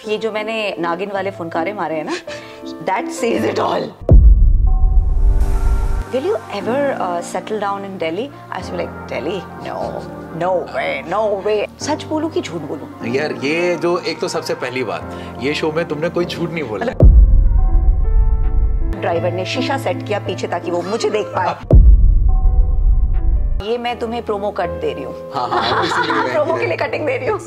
ये जो मैंने नागिन वाले फुनकारे मारे हैं ना, that says it all. Will you ever settle down in Delhi? I was like, Delhi? No way, no way. सच बोलूं कि झूठ बोलूं? यार ये जो एक तो सबसे पहली बात, ये शो में तुमने कोई झूठ नहीं बोला। ड्राइवर ने शीशा सेट किया पीछे ताकि वो मुझे देख पाए। ये मैं तुम्हें प्रोमो कट दे रही हूँ। हाँ, प्रोमो के लिए कटिंग दे रही हूँ।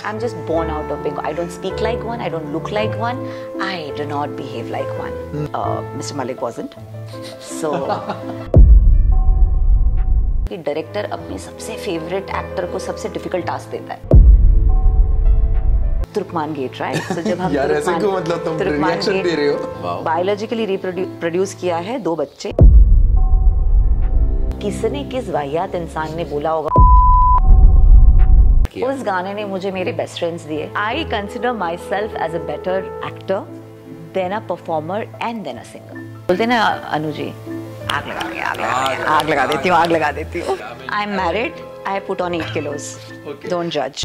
I'm just born out of Bengal. I don't speak like one. I don't look like one. I do not behave like one. Mr. Malik wasn't. So, director अपने सबसे favourite actor को सबसे difficult task देता है। तुर्कमान gate, right? So जब हम यार ऐसे क्यों, मतलब तुम रिएक्शन दे रहे हो? बायोलॉजिकली रिप्रोड्यूस किया है 2 बच्चे। किसने किस वाहियात इंसान ने बोला होगा, उस गाने ने मुझे मेरे बेस्ट फ्रेंड्स दिए। I consider myself as a better actor than a performer and then a singer. बोलते ना अनु जी, आग लगा देती हूँ। I am married, I put on 8 kilos. Don't जज।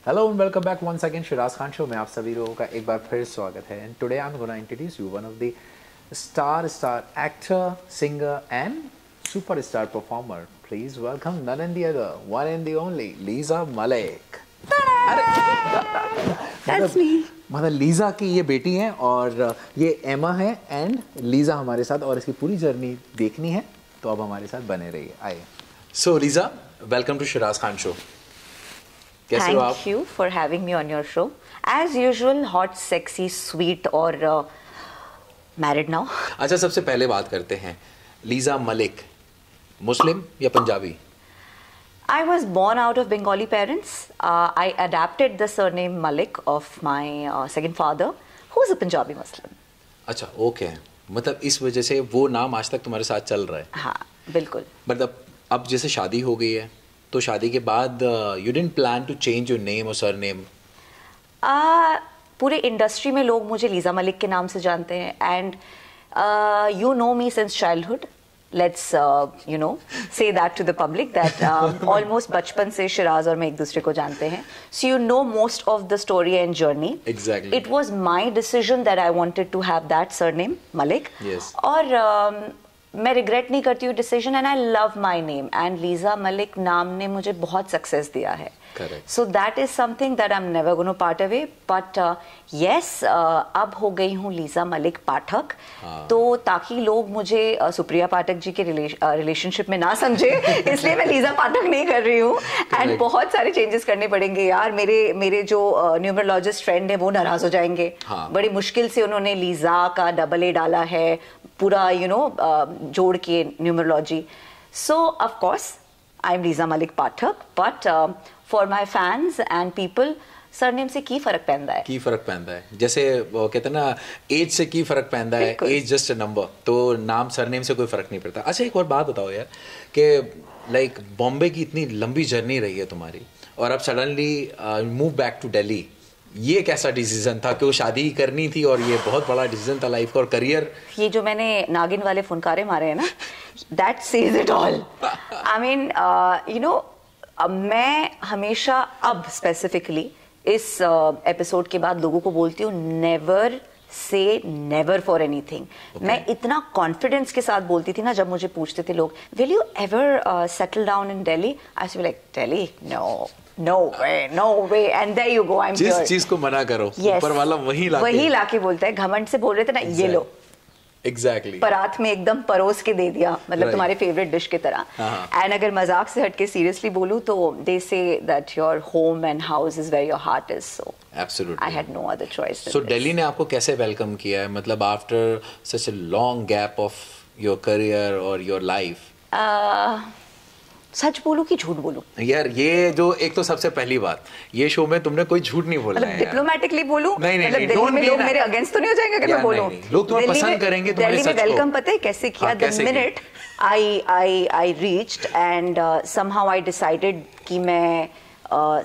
Hello and welcome back once again Shiraz Khan show में आप सभी लोगों का एक बार फिर स्वागत है। And today I am gonna introduce you one of the star actor, singer and superstar performer. Please welcome none and the other, one and the only, Liza Malik. That's me. मतलब लीजा की ये बेटी है और ये एमा है and Lisa हमारे साथ, और इसकी पूरी जर्नी देखनी है तो अब हमारे साथ बने रहिए। आइए। So Lisa, welcome to Shiraz Khan show. कैसे हो आप? Thank you for having me on your show. As usual, hot, sexy, sweet और married now. अच्छा, सबसे पहले बात करते हैं, लीजा मलिक मुस्लिम या Punjabi? I was born out of Bengali parents. I adapted the surname Malik of my second father, who is a Punjabi Muslim. अच्छा, okay. मतलब इस वजह से वो नाम आज तक तुम्हारे साथ चल रहा है? हाँ, बिल्कुल। मतलब अब जैसे शादी हो गई है तो शादी के बाद you didn't plan to change your name or surname? पूरे इंडस्ट्री में लोग मुझे लीजा मलिक के नाम से जानते हैं and you know me since childhood. Let's say that to the public that almost बचपन से शिराज और मैं एक दूसरे को जानते हैं. So you know most of the story and journey. Exactly. It was my decision that I wanted to have that surname Malik. Yes. और मैं रिग्रेट नहीं करती हूँ decision and I love my name and Lisa Malik नाम ने मुझे बहुत success दिया है. So that is something that I am never gonna part away. But yes, अब हो गई हूँ लीजा मलिक पाठक. तो ताकि लोग मुझे सुप्रिया पाठक जी के रिलेशनशिप में ना समझे इसलिए मैं लीजा पाठक नहीं कर रही हूँ. एंड बहुत सारे चेंजेस करने पड़ेंगे यार. मेरे जो न्यूमरोलॉजिस्ट फ्रेंड है वो नाराज हो जाएंगे. बड़ी मुश्किल से उन्होंने लीजा का AA डाला है पूरा जोड़ के numerology. So of course I am Lisa Malik Pathak, but for my fans and people surname से की फर्क पैंदा है. की फर्क पैंदा है, जैसे वो कहते हैं ना, एज से की फर्क पैंदा है. एज जस्ट अ नंबर, तो नाम सरनेम से कोई फर्क नहीं पड़ता. अच्छा, एक और बात बताओ यार कि लाइक बॉम्बे की इतनी लंबी जर्नी रही है तुम्हारी और अब suddenly move back to Delhi. ये कैसा डिसीजन था कि वो शादी करनी थी और ये बहुत बड़ा डिसीजन था लाइफ का और करियर? ये जो मैंने नागिन वाले फुनकारे मारे हैं ना, that says it all. I mean मैं हमेशा अब स्पेसिफिकली इस एपिसोड के बाद लोगों को बोलती हूँ, never say never for anything. मैं इतना कॉन्फिडेंस के साथ बोलती थी ना, जब मुझे पूछते थे लोग, will you ever settle down in Delhi? I was like, Delhi? No way. And there you go, I'm here. जिस चीज को मना करो, ऊपर वाला वही लाके बोलता है. घमंड से बोल रहे थे ना, ये लो. Exactly. परात में एकदम परोस के दे दिया, मतलब तुम्हारे फेवरेट डिश की तरह. एंड अगर मजाक से हटके सीरियसली बोलूं तो they say that your home and house is where your heart is. So absolutely, I had no other choice. So Delhi ने आपको कैसे वेलकम किया है, मतलब after such a long gap of your career or your life? सच बोलूं कि झूठ बोलूं? यार ये जो एक तो सबसे पहली बात, ये शो में तुमने कोई झूठ नहीं बोला है. डिप्लोमेटिकली बोलूं? नहीं, दिल्ली में लोग मेरे अगेंस्ट तो नहीं हो जाएंगे अगर मैं बोलूं? लोग तुम्हें पसंद करेंगे तुम्हारे सच को. दिल्ली में वेलकम पता है कैसे किया? The minute I reached and somehow I decided कि मैं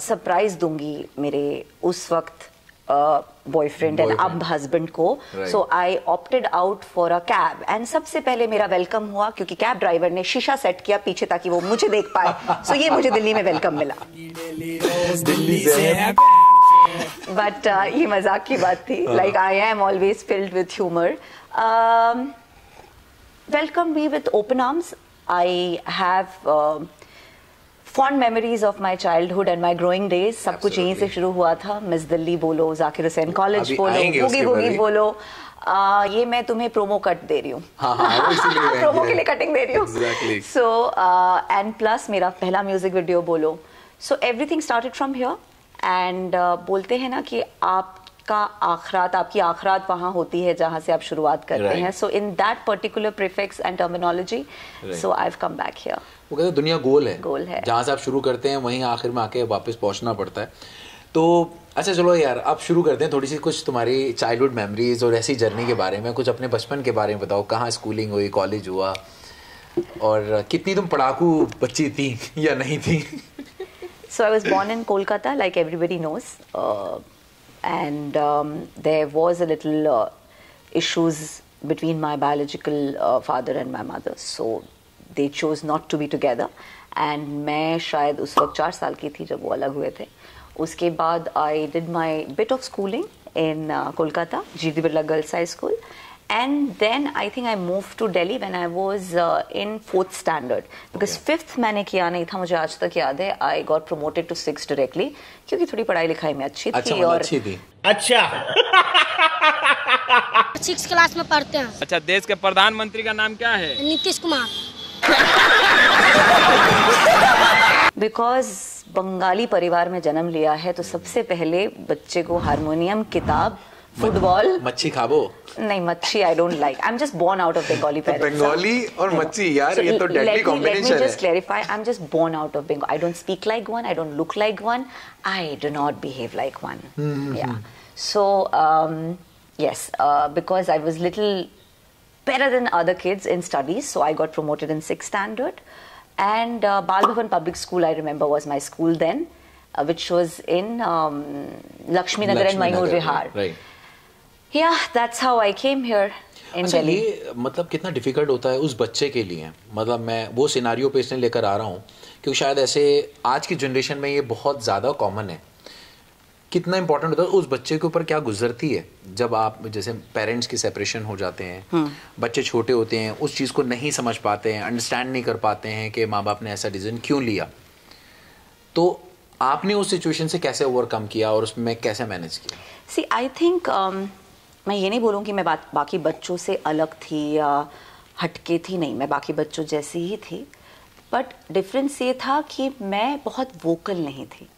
सरप्राइज दूंगी मेरे उस वक्त बॉयफ्रेंड एंड अब हस्बैंड को. So I opted out for a cab and सबसे पहले मेरा वेलकम हुआ क्योंकि कैब ड्राइवर ने शीशा सेट किया पीछे ताकि वो मुझे देख पाए. सो ये मुझे दिल्ली में वेलकम मिला. बट ये मजाक की बात थी. Like I am always filled with humour. Welcome me with open arms. I have fond memories of my childhood and my growing days. सब कुछ यहीं से शुरू हुआ था. मिस दिल्ली बोलो, जाकिर हुसैन कॉलेज बोलो, बूगी वूगी बोलो. ये मैं तुम्हें प्रोमो कट दे रही हूँ. प्रोमो के लिए कटिंग दे रही हूँ. सो एंड प्लस मेरा पहला म्यूजिक वीडियो बोलो. So everything started from here. And बोलते हैं ना कि आपका आखरात, आपकी आखरात वहाँ होती है जहाँ से आप शुरुआत करते हैं. So in that particular prefix and terminology, so I have come back here. वो कहते हैं दुनिया गोल है. जहाँ से आप शुरू करते हैं वहीं आखिर में आके वापस पहुंचना पड़ता है. तो अच्छा चलो यार, अब शुरू करते हैं थोड़ी सी कुछ तुम्हारी चाइल्डहुड मेमोरीज और ऐसी जर्नी के बारे में. कुछ अपने बचपन के बारे में बताओ. कहाँ स्कूलिंग हुई, कॉलेज हुआ, और कितनी तुम पढ़ाकू बच्ची थी या नहीं थी? So I was born in Kolkata, like everybody knows, and there was a little issues between my biological father and my mother. So they chose not to be together. And मैं शायद उस वक्त 4 साल की थी जब वो अलग हुए थे. उसके बाद I did my bit of schooling in Kolkata, G.D. Birla Girls High School. And then I think I moved to Delhi when I was in 4th standard. Because 5th मैंने किया नहीं था, मुझे आज तक याद है. I got promoted to 6th directly क्योंकि थोड़ी पढ़ाई लिखाई में अच्छी थी. अच्छा, और अच्छी थी. अच्छा 6th क्लास में पढ़ते हैं. अच्छा, देश के प्रधानमंत्री का नाम क्या है? नीतीश कुमार. बिकॉज बंगाली परिवार में जन्म लिया है तो सबसे पहले बच्चे को हारमोनियम, किताब, फुटबॉल. मच्छी खाबो? नहीं, मच्छी I don't like. I am just born out of Bengali parents. Bengali और मच्छी यार, ये तो डेडली कॉम्बिनेशन है. Let me just clarify. I'm just born out of Bengal. I don't speak like one. I don't look like one. I do not behave like one. Yeah. So yes, because I was little better than other kids in studies, so I got promoted in 6th standard. And Bal Bhavan Public School, I remember, was my school then, which was in Lakshmi Nagar and Mayur Vihar. Right. Yeah, that's how I came here in Delhi. ये मतलब कितना difficult होता है उस बच्चे के लिए. मतलब मैं वो सिनारियो पे इसलिए लेकर आ रहा हूँ क्योंकि शायद ऐसे आज की जनरेशन में ये बहुत ज़्यादा कॉमन है. कितना इंपॉर्टेंट होता है उस बच्चे के ऊपर क्या गुजरती है जब आप जैसे पेरेंट्स की सेपरेशन हो जाते हैं. बच्चे छोटे होते हैं, उस चीज़ को नहीं समझ पाते हैं, अंडरस्टैंड नहीं कर पाते हैं कि माँ बाप ने ऐसा डिसीजन क्यों लिया. तो आपने उस सिचुएशन से कैसे ओवरकम किया और उसमें कैसे मैनेज किया? सी आई थिंक मैं ये नहीं बोलूँ कि मैं बाकी बच्चों से अलग थी या हटके थी. नहीं, मैं बाकी बच्चों जैसी ही थी. बट डिफरेंस ये था कि मैं बहुत वोकल नहीं थी.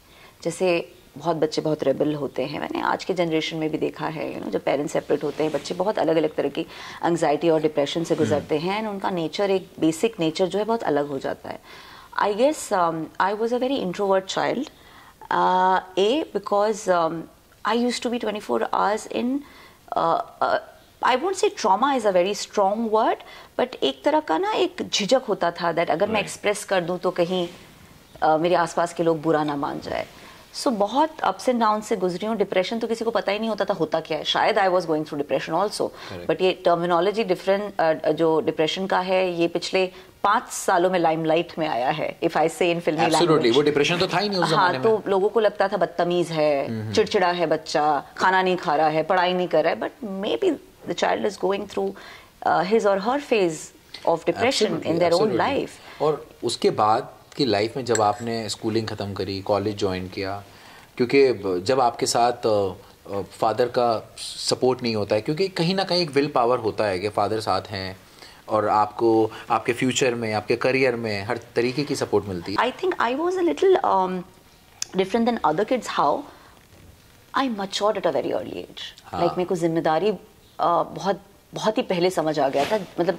जैसे बहुत बच्चे बहुत रेबल होते हैं. मैंने आज के जनरेशन में भी देखा है, जब पेरेंट्स सेपरेट होते हैं बच्चे बहुत अलग अलग तरह की एंग्जाइटी और डिप्रेशन से गुजरते हैं. एंड उनका नेचर, एक बेसिक नेचर जो है बहुत अलग हो जाता है. I guess I was a very introvert child. Because I use to be 24 hours in I won't say trauma is a very strong word, but एक तरह का ना एक झिझक होता था that अगर मैं एक्सप्रेस कर दूं तो कहीं मेरे आसपास के लोग बुरा ना मान जाए. सो बहुत अप्स एंड डाउन से गुजरी हूँ. डिप्रेशन तो किसी को पता ही नहीं होता था होता क्या है. शायद I was going through depression also, but ये टर्मिनोलॉजी डिफरेंट जो डिप्रेशन का है ये पिछले 5 सालों में लाइमलाइट में आया है. इफ आई से इन फिल्मी लैंग्वेज, वो डिप्रेशन तो था ही नहीं उस जमाने में. तो लोगों को लगता था बदतमीज है, चिड़चिड़ा है बच्चा, खाना नहीं खा रहा है, पढ़ाई नहीं कर रहा है. But maybe the child is going through his or her phase of depression in their own life. और उसके बाद की लाइफ में जब आपने स्कूलिंग ख़त्म करी, कॉलेज ज्वाइन किया, क्योंकि जब आपके साथ फादर का सपोर्ट नहीं होता है, क्योंकि कहीं ना कहीं एक विल पावर होता है कि फादर साथ हैं और आपको आपके फ्यूचर में, आपके करियर में हर तरीके की सपोर्ट मिलती है. I think I was a little different than other kids. How I matured at a very early age. Like मेरे को जिम्मेदारी बहुत ही पहले समझ आ गया था. मतलब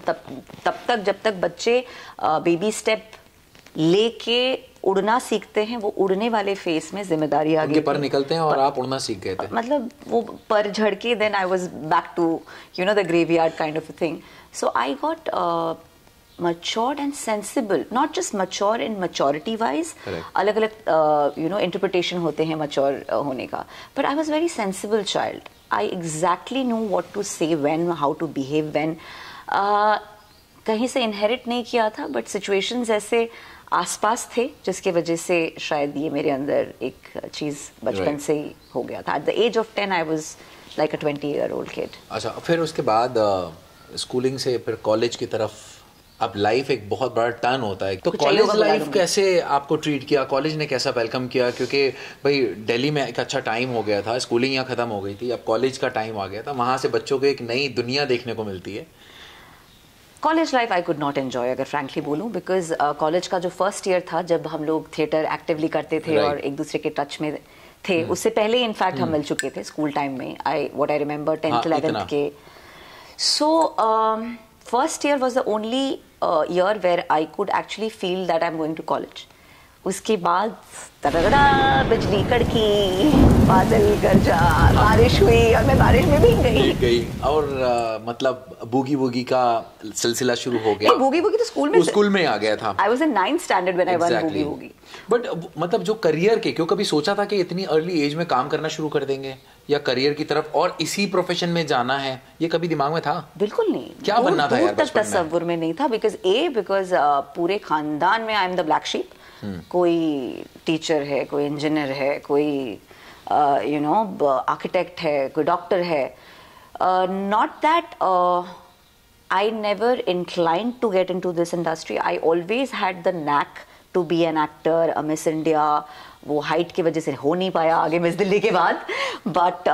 तब तक जब तक बच्चे बेबी स्टेप लेके उड़ना सीखते हैं, वो उड़ने वाले फेस में जिम्मेदारी आ गई. पर निकलते हैं और आप उड़ना सीख गए थे. मतलब वो पर झड़के, then I was back to the graveyard kind of a thing. So I got matured and sensible, not just mature in maturity wise. अलग अलग interpretation होते हैं mature होने का. But I was very sensible child. I exactly knew what to say when, how to behave when. कहीं से inherit नहीं किया था, but situations ऐसे आसपास थे जिसके वजह से शायद ये मेरे अंदर एक चीज़ बचपन से ही हो गया था. At the age of 10 I was like a 20-year-old kid. अच्छा, फिर उसके बाद स्कूलिंग से फिर कॉलेज की तरफ, अब लाइफ एक बहुत बड़ा टर्न होता है, तो कॉलेज लाइफ कैसे आपको ट्रीट किया, कॉलेज ने कैसा वेलकम किया? क्योंकि भाई दिल्ली में एक अच्छा टाइम हो गया था, स्कूलिंग यहाँ खत्म हो गई थी, अब कॉलेज का टाइम आ गया था, वहाँ से बच्चों को एक नई दुनिया देखने को मिलती है. College life I could not enjoy, अगर फ्रैंकली बोलूँ, बिकॉज कॉलेज का जो फर्स्ट ईयर था जब हम लोग थिएटर एक्टिवली करते थे और एक दूसरे के टच में थे, उससे पहले इनफैक्ट हम मिल चुके थे स्कूल टाइम में. What I remember 10th 11th के. So first year was the only year where I could actually feel that I'm going to college. उसके बाद तड़गड़ा बिजली कड़की, बादल गरजा, बारिश हुई और मैं बारिश में भीग गई. और मतलब बूगी वूगी का सिलसिला शुरू हो गया. बूगी वूगी तो स्कूल में आ गया था. I was in 9th standard when I won boogie woogie. But मतलब जो करियर के, क्यों कभी सोचा था कि इतनी अर्ली एज में काम करना शुरू कर देंगे या करियर की तरफ और इसी प्रोफेशन में जाना है, ये कभी दिमाग में था? बिल्कुल नहीं. क्या बनना था यार बचपन में? तस्वुर में नहीं था. बिकॉज पूरे खानदान में I am the black sheep. कोई टीचर है, कोई इंजीनियर है, कोई आर्किटेक्ट है, कोई डॉक्टर है. Not that I never inclined to get into this industry. I always had the knack to be an actor, a Miss India. वो height की वजह से हो नहीं पाया आगे मिस दिल्ली के बाद, बट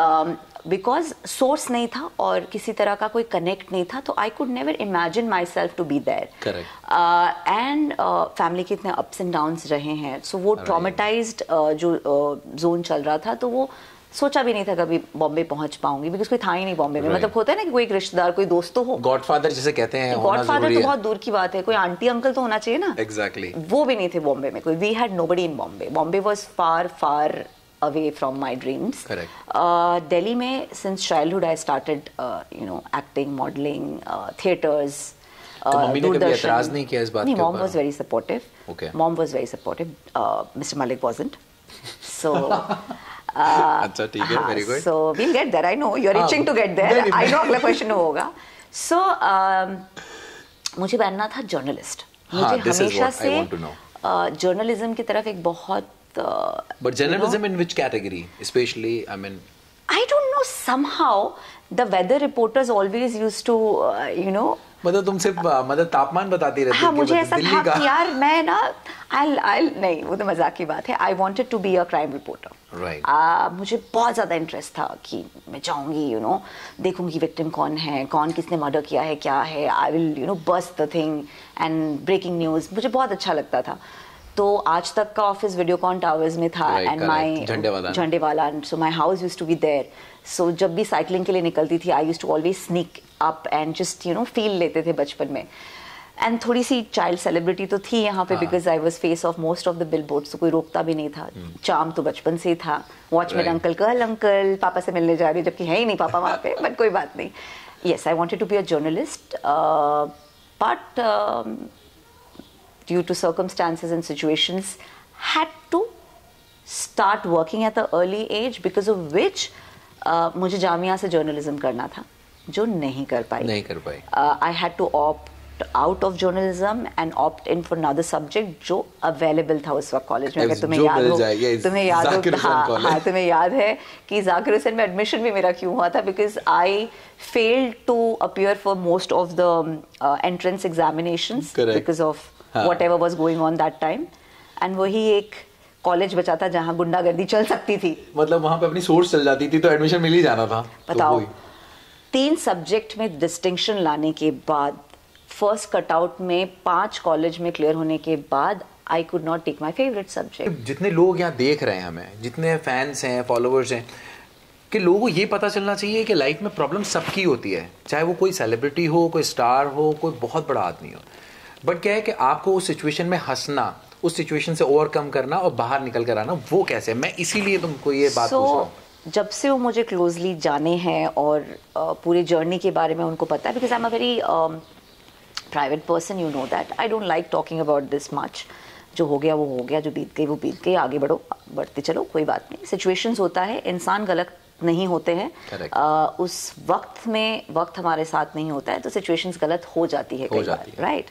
बिकॉज सोर्स नहीं था और किसी तरह का कोई कनेक्ट नहीं था, तो I could never imagine myself to be there. And family के इतने अप्स एंड डाउन्स रहे हैं, सो वो ट्रॉमेटाइज्ड जो जोन चल रहा था, तो वो सोचा भी नहीं था कभी बॉम्बे पहुंच पाऊंगी, बिकॉज कोई था ही नहीं बॉम्बे में. मतलब होता है ना कि कोई रिश्तेदार, कोई दोस्त तो हो. गॉडफादर जिसे कहते हैं, गॉडफादर तो बहुत दूर की बात है, कोई आंटी अंकल तो होना चाहिए ना. एग्जैक्टली. वो भी नहीं थे बॉम्बे में कोई. We had nobody in Bombay. Bombay was far far away from my dreams. Delhi में since childhood I started acting, modeling, theaters. तो मम्मी ने कभी एतराज नहीं किया इस बात के ऊपर? Mom was very supportive. Mom was very supportive. Mr. Malik wasn't. So अच्छा, ठीक है, very good. So we'll get there. I know you're itching to get there. I know अगला question होगा. So मुझे बनना था जर्नलिस्ट. मुझे हमेशा से जर्नलिज्म की तरफ एक बहुत but journalism in which category especially? I mean, I don't know, somehow the weather reporters always used to मतलब तुम सिर्फ मतलब तापमान बताती रहती. हाँ, मुझे ऐसा था कि यार मैं ना I'll नहीं, वो तो मजाक की बात है. I wanted to be a crime reporter. Right. मुझे बहुत ज़्यादा इंटरेस्ट था कि मैं जाऊँगी देखूँगी विक्टिम कौन है, कौन किसने मर्डर किया है, क्या है. I will bust the thing and breaking news. मुझे बहुत अच्छा लगता था. तो आज तक का ऑफिस वीडियोकॉन टावर्स में था and my Jhandewala, so my house used to be there. So जब भी साइकिलिंग के लिए निकलती थी I used to always sneak up and just feel लेते थे बचपन में. एंड थोड़ी सी चाइल्ड सेलिब्रिटी तो थी यहाँ पे, because I was face of most of the billboards, तो कोई रोकता भी नहीं था. चार्म तो बचपन से ही था. वॉचमैन अंकल, कल अंकल पापा से मिलने जा रही है, जबकि है ही नहीं पापा वहाँ पे, बट कोई बात नहीं. Yes, I wanted to be a journalist, but due to circumstances and situations had to start working at an early age, because of which मुझे जामिया से जर्नलिज्म करना था, जो नहीं कर पाई. I had to opt out of journalism and opt in for another subject जो available था उस वक्त कॉलेज में. अगर तुम्हें याद है कि जाकिर हुसैन में एडमिशन भी मेरा क्यों हुआ था, because I failed to appear for most of the entrance examinations. Correct. Because of whatever was going on that time. And वही एक कॉलेज बचा था जहाँ गुंडागर्दी चल सकती थी. मतलब वहाँ पे अपनी सोर्स चल जाती थी तो एडमिशन मिल ही जाना था. बताओ, 3 सब्जेक्ट में डिस्टिंक्शन लाने के बाद, फर्स्ट कटआउट में 5 कॉलेज में क्लियर होने के बाद, I could not take my favourite subject. जितने लोग यहाँ देख रहे हैं, हमें जितने फैंस हैं, फॉलोअर्स हैं, कि लोगों को ये पता चलना चाहिए कि लाइफ में प्रॉब्लम सबकी होती है, चाहे वो कोई सेलिब्रिटी हो, कोई स्टार हो, कोई बहुत बड़ा आदमी हो. बट क्या है कि आपको उस सिचुएशन में हंसना, उस सिचुएशन से ओवरकम करना और बाहर निकल कर आना, वो कैसे? मैं इसीलिए तुमको ये बात पूछ रहा हूँ. जब से वो मुझे क्लोजली जाने हैं और पूरी जर्नी के बारे में उनको पता है, because I am a very private person, you know that. I don't like talking about this much. जो हो गया वो हो गया, जो बीत गई वो बीत गई, आगे बढ़ो, बढ़ते चलो, कोई बात नहीं. सिचुएशंस होता है, इंसान गलत नहीं होते हैं. उस वक्त में वक्त हमारे साथ नहीं होता है तो सिचुएशंस गलत हो जाती है कई बार, राइट.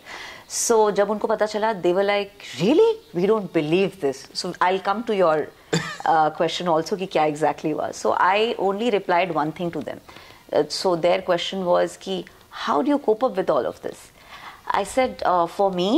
सो जब उनको पता चला, they were like, really? We don't believe this. So I'll come to your question also कि क्या exactly was. So I only replied one thing to them. So their question was कि how do you cope up with all of this? I said, for me,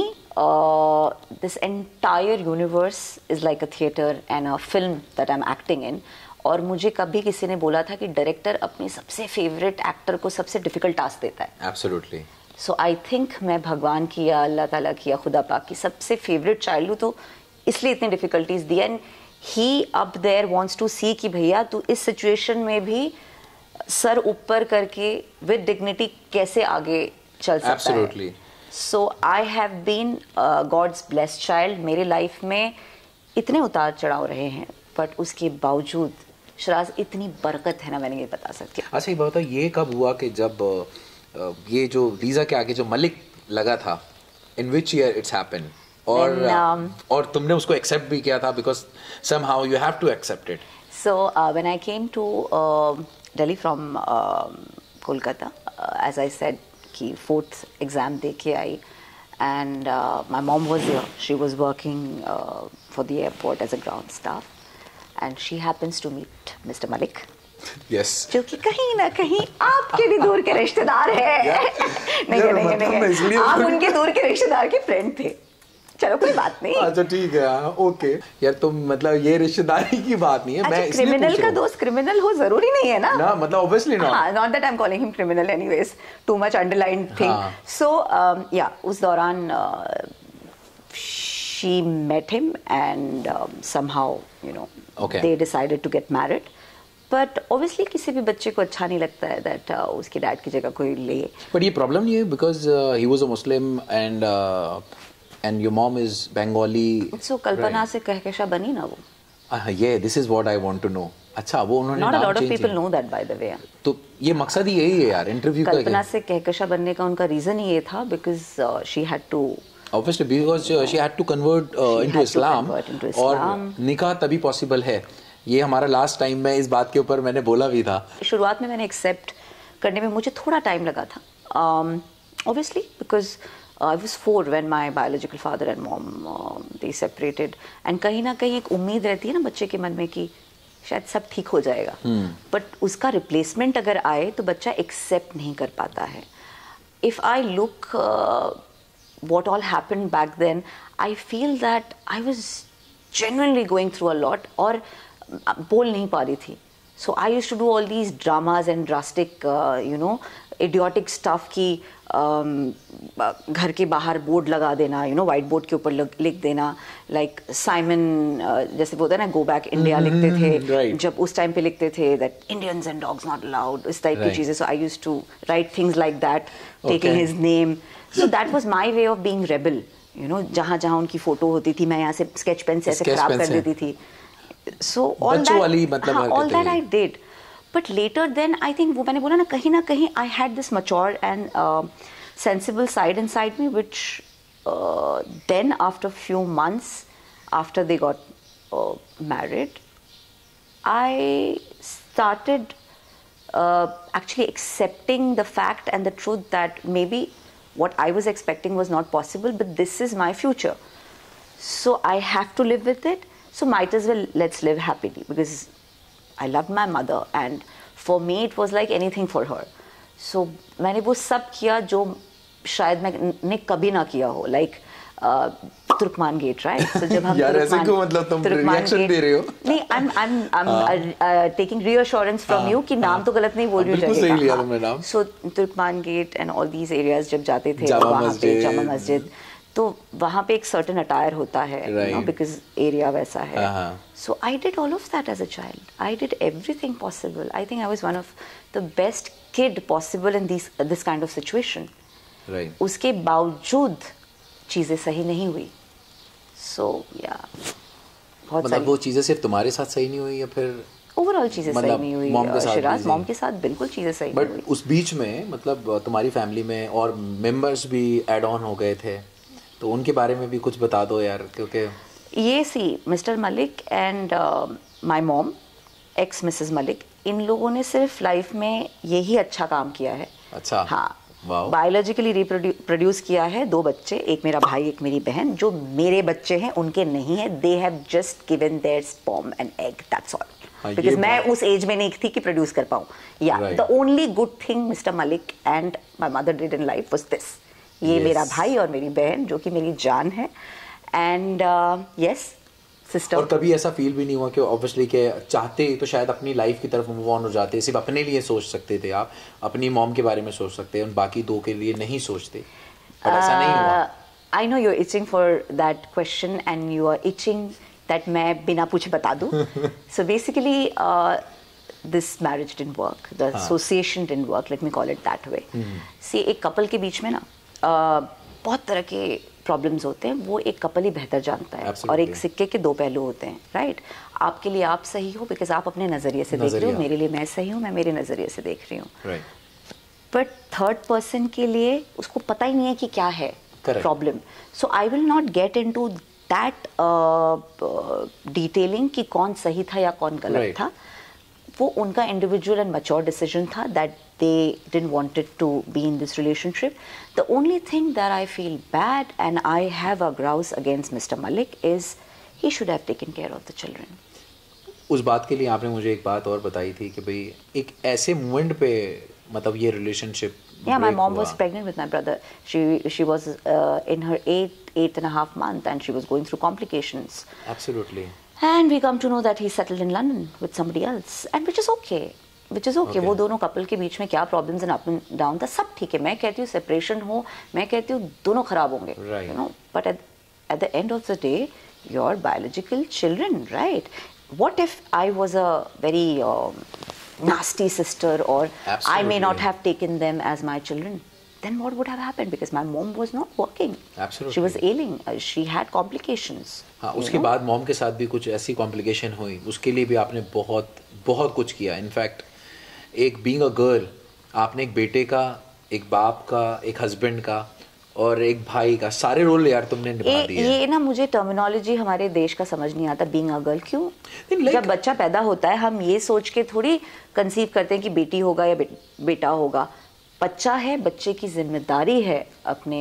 this entire universe is like a theater and a film that I'm acting in. और मुझे कभी किसी ने बोला था कि director अपनी सबसे फेवरेट एक्टर को सबसे डिफिकल्ट टास्क देता है. Absolutely. So I think मैं भगवान की या अल्लाह ताला की या खुदा पाक की सबसे फेवरेट चाइल्ड हूँ, तो इसलिए इतनी डिफिकल्टीज दी. And he up there wants to see कि भैया तू इस सिचुएशन में भी सर ऊपर करके विद डिग्निटी कैसे आगे चल सकता Absolutely. है. So I have been God's blessed child. मेरे लाइफ में इतने उतार चढ़ाव रहे हैं, बट उसके बावजूद शराज इतनी बरकत है ना, मैंने ये बता सकती. अच्छा ये बताओ, ये कब हुआ कि जब ये जो लीजा के आगे जो मलिक लगा था, in which year it's happened, और तुमने उसको एक्सेप्ट भी किया था, because somehow you have to accept it. So when I came to Delhi from Kolkata, as I said कि 4th एग्जाम दे के आई, and my mom was here. She was working for the airport as a ground staff, and she happens to meet Mr. Malik. Yes. जो कि कहीं ना कहीं आपके भी दूर के रिश्तेदार है. नहीं, आप उनके दूर के रिश्तेदार के फ्रेंड थे. चलो कोई बात नहीं. अच्छा ठीक है, ओके यार. तुम मतलब ये रिश्तेदारी की बात नहीं है. मैं इसलिए क्रिमिनल का दोस्त क्रिमिनल हो जरूरी नहीं है ना. ना मतलब ऑब्वियसली नॉट. हाँ, not that I am calling him criminal anyways, too much underline thing. So या उस दौरान she met him and somehow they decided to get married. But obviously किसी भी बच्चे को अच्छा नहीं लगता है that उसके डैड की जगह कोई ले. But ये प्रॉब्लम नहीं है because he was a Muslim and your mom is Bengali. So कल्पना से कहकशा बनी ना वो. Yeah, this is what I want to know. अच्छा वो उन्होंने Not a lot of people know that, by the way. तो ये मकसद ही यही है यार इंटरव्यू का. कल्पना से कहकशा बनने का उनका रीजन ही ये था because she had to. Obviously because she had to convert into Islam. और निकाह तभी पॉसिबल है. ये हमारा लास्ट टाइम में इस बात के ऊपर मैंने बोला भी था. शुरुआत में मैंने एक्सेप्ट करने में मुझे थोड़ा टाइम लगा था. Obviously because I was 4 when my biological father and mom they separated. And कहीं ना कहीं एक उम्मीद रहती है ना बच्चे के मन में कि शायद सब ठीक हो जाएगा. बट उसका रिप्लेसमेंट अगर आए तो बच्चा एक्सेप्ट नहीं कर पाता है. If I look what all happened back then, I feel that I was genuinely going through a lot और बोल नहीं पा रही थी. So I used to do all these dramas and drastic, idiotic stuff कि घर के बाहर बोर्ड लगा देना, व्हाइट बोर्ड के ऊपर लिख देना, लाइक साइमन जैसे बोलते हैं ना, गो बैक इंडिया लिखते थे. जब उस टाइम पे लिखते थे that Indians and dogs not allowed, इस टाइप की चीजें. So I used to write things like that, taking his name. So that was my way of being rebel. जहाँ जहाँ उनकी फोटो होती थी मैं यहाँ से स्केच पेन से ऐसे खराब कर देती थी. So all that I did. But later then I think वो मैंने बोला ना कहीं I had this mature and sensible side inside me, which then after few months after they got married, I started actually accepting the fact and the truth that maybe what I was expecting was not possible, but this is my future. So I have to live with it. So might as well let's live happily, because I loved my mother and for me it was like anything for her. So मैंने वो सब किया जो शायद मैंने कभी ना किया हो, like Turkman Gate, right? So जब हम यार ऐसे क्यों, मतलब तुम रिएक्शन दे रहे हो? नहीं, I'm taking reassurance from you कि नाम तो गलत नहीं बोल रही हूँ. बिल्कुल सही लिया तुमने नाम. So Turkman Gate and all these areas जब जाते थे वहाँ पे जामा मस्जिद, तो वहाँ पे एक सर्टेन अटायर होता है, बिकॉज एरिया वैसा है. So I did all of that as a child. I did everything possible. I think I was one of the best kid possible in this kind of situation. उसके बावजूद चीज़ें सही नहीं हुई. सो या बहुत मतलब वो चीज़ें सिर्फ तुम्हारे साथ सही नहीं हुई या फिर ओवरऑल चीजें सही नहीं हुई शिराज, मॉम के साथ बिल्कुल चीजें सही नहीं हुई। बट उस बीच में मतलब तुम्हारी फैमिली में और मेंबर्स भी ऐड ऑन हो गए थे, तो उनके बारे में भी कुछ बता दो यार, क्योंकि ये see Mister Malik and my mom ex Missus Malik, इन लोगों ने सिर्फ लाइफ में यही अच्छा काम किया है। अच्छा, हाँ, बायोलॉजिकली रिप्रोड्यूस किया है 2 बच्चे, एक मेरा भाई एक मेरी बहन, जो मेरे बच्चे हैं उनके नहीं है। They have just given their sperm and egg, that's all. Because मैं उस एज में नहीं थी कि प्रोड्यूस कर पाऊँ। या the only good thing mister Malik and my mother did in life was this, ये मेरा भाई और मेरी बहन जो कि मेरी जान है। And yes sister. और कभी ऐसा फील भी नहीं हुआ कि ऑब्वियसली के चाहते तो शायद अपनी लाइफ की तरफ मूव ऑन हो जाते, सिर्फ अपने लिए सोच सकते थे आप, अपनी मॉम के बारे में सोच सकते हैं, बाकी 2 के लिए नहीं सोचते, पर ऐसा नहीं हुआ? I know you are itching for that question and you are itching that मैं बिना पूछे बता दूं। So basically this marriage didn't work, the association didn't work, let me call it that way. See एक कपल के बीच में ना बहुत तरह के प्रॉब्लम्स होते हैं, वो एक कपल ही बेहतर जानता है। और एक सिक्के के 2 पहलू होते हैं, राइट? आपके लिए आप सही हो बिकॉज आप अपने नजरिए से देख रहे हो, मेरे लिए मैं सही हूँ, मैं मेरे नजरिए से देख रही हूँ। बट थर्ड पर्सन के लिए उसको पता ही नहीं है कि क्या है problem. So I will not get into that detailing कि कौन सही था या कौन गलत था। वो उनका इंडिविजुअल एंड मैच्योर डिसीजन था that they didn't want it to be in this relationship. The only thing that I feel bad and I have a grouse against Mr. Malik is he should have taken care of the children. उस बात के लिए आपने मुझे एक बात और बताई थी कि भाई एक ऐसे मोमेंट पे मतलब ये relationship Yeah, my mom was pregnant with my brother. She was in her 8th and a half month and she was going through complications. Absolutely. And we come to know that he settled in London with somebody else, and which is okay. वो दोनों couple के बीच में क्या problems and up and down था, सब ठीक है। मैं कहती हूँ सेपरेशन हो, मैं कहती हूँ दोनों खराब होंगे, you know, but at the end of the day your biological children, right? What if I was a very nasty sister or I may not have taken them as my children, then what would have happened? Because my mom was not working. Absolutely. She was ailing. She had complications. हाँ, उसके बाद mom के साथ भी कुछ ऐसी complication हुई, उसके लिए भी आपने बहुत बहुत कुछ किया। इनफैक्ट एक बीइंग अ गर्ल, आपने एक बेटे का, एक बाप का, एक हस्बैंड का और एक भाई का, सारे रोल यार तुमने निभा दिए। ये ना मुझे टर्मिनोलॉजी हमारे देश का समझ नहीं आता, बीइंग अ गर्ल। क्यों? जब बच्चा पैदा होता है हम ये सोच के थोड़ी कंसीव करते हैं कि बेटी होगा या बेटा होगा। बच्चा है, बच्चे की जिम्मेदारी है अपने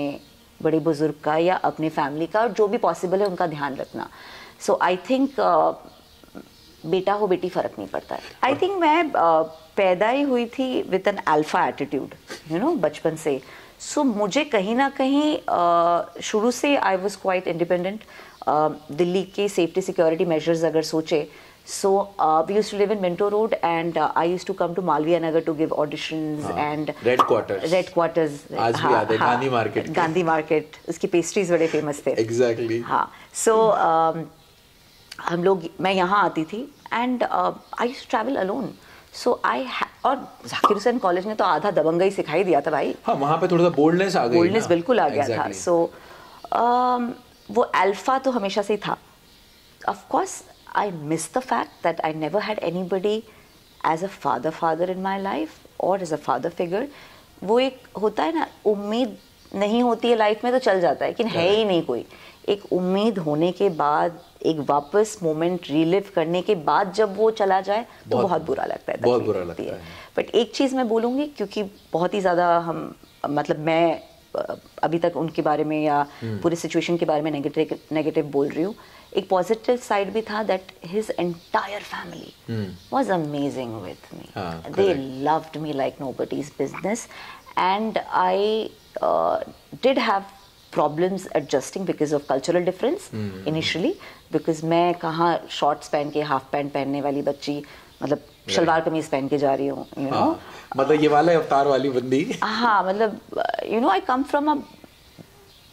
बड़े बुजुर्ग का या अपने फैमिली का, और जो भी पॉसिबल है उनका ध्यान रखना। सो आई थिंक बेटा हो बेटी फर्क नहीं पड़ता है। आई थिंक मैं पैदा ही हुई थी with an alpha attitude, you know, बचपन से। सो मुझे कहीं ना कहीं शुरू से I was quite independent. Delhi के सेफ्टी सिक्योरिटी मेजर्स अगर सोचे, so we used to live in Minto Road and I used to come to Malviya Nagar to give auditions and Red Quarters आज भी याद है, गांधी मार्केट उसकी पेस्ट्रीज बड़े famous थे। Exactly. हाँ, so हम लोग, मैं यहाँ आती थी and I used to travel alone. So और जाकिर हुसैन कॉलेज ने तो आधा दबंगई सिखाई दिया था भाई। हाँ, वहाँ पे थोड़ा सा बोल्डनेस आ गई, बोल्डनेस बिल्कुल आ गया था। So वो अल्फा तो हमेशा से ही था। Of course I miss the fact that I never had anybody as a father in my life or as a father figure. वो एक होता है ना, उम्मीद नहीं होती है लाइफ में तो चल जाता है, लेकिन है ही नहीं कोई। एक उम्मीद होने के बाद, एक वापस मोमेंट रिलिव करने के बाद जब वो चला जाए तो बहुत बुरा लगता है, बहुत बुरा लगता है। बट एक चीज़ मैं बोलूँगी, क्योंकि बहुत ही ज़्यादा मतलब मैं अभी तक उनके बारे में या पूरे सिचुएशन के बारे में नेगेटिव बोल रही हूँ, एक पॉजिटिव साइड भी था that his entire family was amazing with me. They loved me like nobody's business and I did have problems adjusting because of cultural difference initially, because मैं कहाँ शॉर्ट्स पहन के हाफ पैंट पहनने वाली बच्ची, मतलब शलवार कमीज पहन के जा रही हूँ, यू नो, मतलब ये वाला अवतार वाली बंदी। हाँ, मतलब you know, I come from a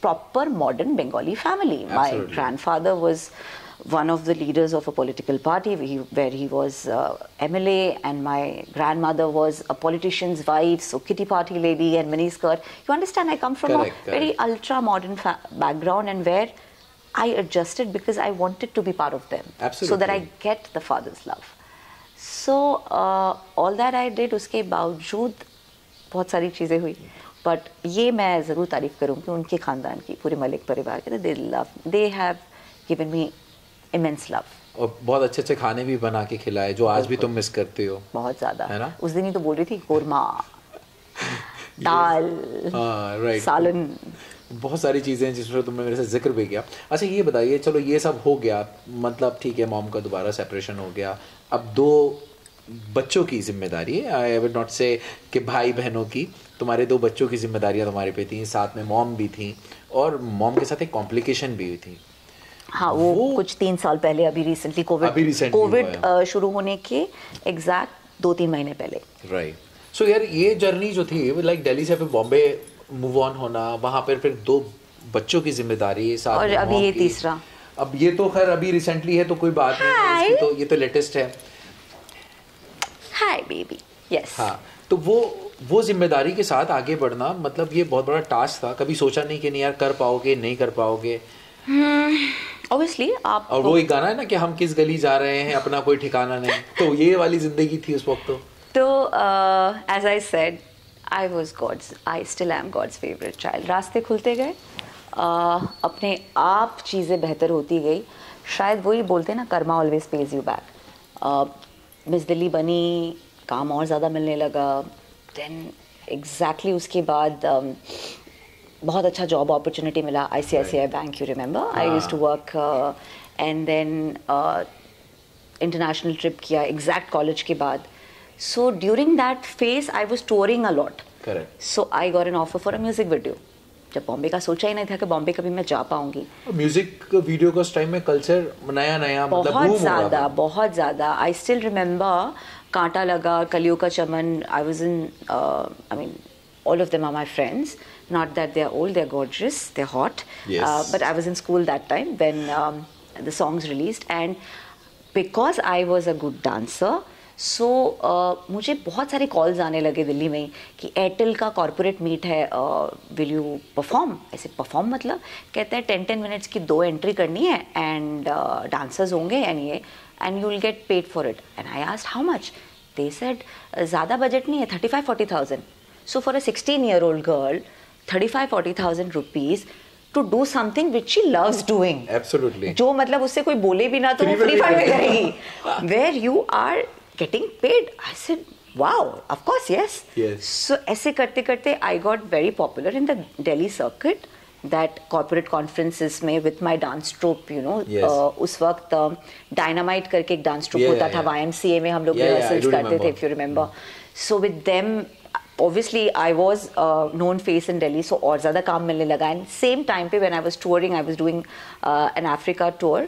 proper modern Bengali family. Absolutely. My grandfather was one of the leaders of a political party where he was MLA, and my grandmother was a politician's wife, so kitty party lady and mini skirt. You understand, I come from a very ultra modern background, and where I adjusted because I wanted to be part of them. Absolutely. So that I get the father's love. So all that I did, उसके बावजूद बहुत सारी चीज़ें हुई, but ये मैं ज़रूर तारीफ़ करूँगी उनके ख़ानदान की, पूरे मलिक परिवार के। They have given me immense love, और बहुत अच्छे अच्छे खाने भी बना के खिलाए जो आज भी तुम मिस करते हो। बहुत ज़्यादा, है ना? उस दिन ही तो बोल रही थी, कोरमा, दाल, राइट, सालन, बहुत सारी चीज़ें हैं जिसमें तुमने मेरे से जिक्र भी किया। अच्छा ये बताइए, चलो ये सब हो गया, मतलब ठीक है, मॉम का दोबारा सेपरेशन हो गया, अब 2 बच्चों की जिम्मेदारी है, आई वुड नॉट से कि भाई बहनों की, तुम्हारे 2 बच्चों की जिम्मेदारियाँ तुम्हारे पे थी, साथ में मॉम भी थी, और मॉम के साथ एक कॉम्प्लिकेशन भी हुई थी। हाँ, वो कुछ 3 साल पहले, अभी रिसेंटली कोविड शुरू होने के एग्जैक्ट 2-3 महीने पहले। राइट। सो यार ये जर्नी जो थी, लाइक दिल्ली से फिर बॉम्बे मूव ऑन होना, वहाँ पर फिर 2 बच्चों की जिम्मेदारी, साथ और में अभी मॉम ये की। तीसरा, अब ये तो खैर अभी रिसेंटली है तो कोई बात नहीं है, इसकी तो ये तो लेटेस्ट है। Hi baby, yes. हाँ, तो वो जिम्मेदारी के साथ आगे बढ़ना, मतलब ये बहुत बड़ा टास्क था। कभी सोचा नहीं कि नहीं यार कर पाओगे, नहीं कर पाओगे? ऑब्वियसली आप, और वो एक गाना है ना कि हम किस गली जा रहे हैं, अपना कोई ठिकाना नहीं, तो ये वाली जिंदगी थी उस वक्त। तो as I said, I still am God's favourite child. रास्ते खुलते गए, अपने आप चीज़ें बेहतर होती गई। शायद वही बोलते ना, Karma always page you back. Miss Delhi बनी, काम और ज़्यादा मिलने लगा, देन एग्जैक्टली उसके बाद बहुत अच्छा जॉब अपॉर्चुनिटी मिला, ICICI bank, you remember, I used to work, and then international trip किया एग्जैक्ट कॉलेज के बाद। So during that phase I was touring a lot, so I got an offer for a music video. जब बॉम्बे का सोचा ही नहीं था कि बॉम्बे कभी मैं जा पाऊंगी। म्यूजिक वीडियो का उस टाइम में कल्चर नया मतलब बहुत ज़्यादा। आई स्टिल रिमेंबर कांटा लगा, कलियों का चमन, I was in, I mean all of them are my friends, not that they are old, they're gorgeous, they're hot, yes. But I was in school that time when the songs released, and because I was a good dancer, so मुझे बहुत सारे calls आने लगे दिल्ली में कि Airtel का corporate meet है, will you perform. ऐसे परफॉर्म मतलब कहते हैं 10 मिनट्स की 2 एंट्री करनी है, एंड डांसर्स होंगे, and you will get paid for it. And I asked how much, they said ज़्यादा बजट नहीं है, 35-40,000। So for a 16-year-old girl, 35-40,000 rupees to do something which she loves doing. Absolutely. जो मतलब उससे कोई बोले भी ना तो वो फ्री फायर में करेगी. Where you are getting paid. I said, wow, of course, yes. Yes. So ऐसे करते करते I got very popular in the Delhi circuit. That corporate conferences में with my dance troupe, you know, yes. उस वक्त Dynamite करके एक dance troupe होता था, YMCA में हम लोग rehearsals करते थे, if you remember. So with them, obviously I was known face in Delhi, so और ज़्यादा काम मिलने लगा। And same time पे when I was touring, I was doing an Africa tour.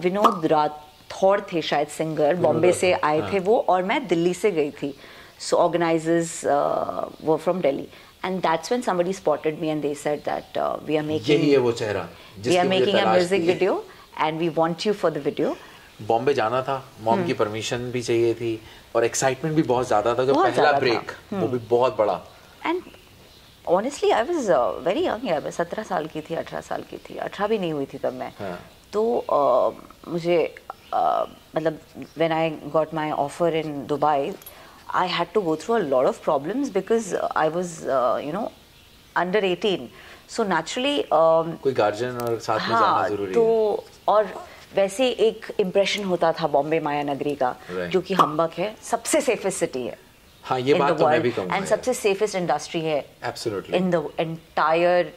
Vinod Rathore थे शायद सिंगर, बॉम्बे से आए थे वो, और मैं दिल्ली से गई थी। So organizers were from Delhi. And that's when somebody spotted me and they said that we are making, यही है वो चेहरा, we are making a music video and we want you for the video. Bombay जाना था, mom की permission भी चाहिए थी और एक्साइटमेंट भी बहुत ज्यादा था, जो पहला ब्रेक वो भी बहुत बड़ा। And honestly I was very young, यार मैं 17 साल की थी, 18 साल की थी, 18 भी नहीं हुई थी तब मैं। तो मुझे मतलब when I got my offer in Dubai, I had to go through a lot of problems because I was, you know, under 18. So naturally, कोई गार्जियन और साथ में जाना जरूरी तो है। और वैसे एक इम्प्रेशन होता था बॉम्बे माया नगरी का, जो कि हम्बक है, सबसे सेफेस्ट सिटी है। हाँ, ये बात तो मैं भी कहूँगा। एंड सबसे सेफेस्ट इंडस्ट्री है। Absolutely. In the entire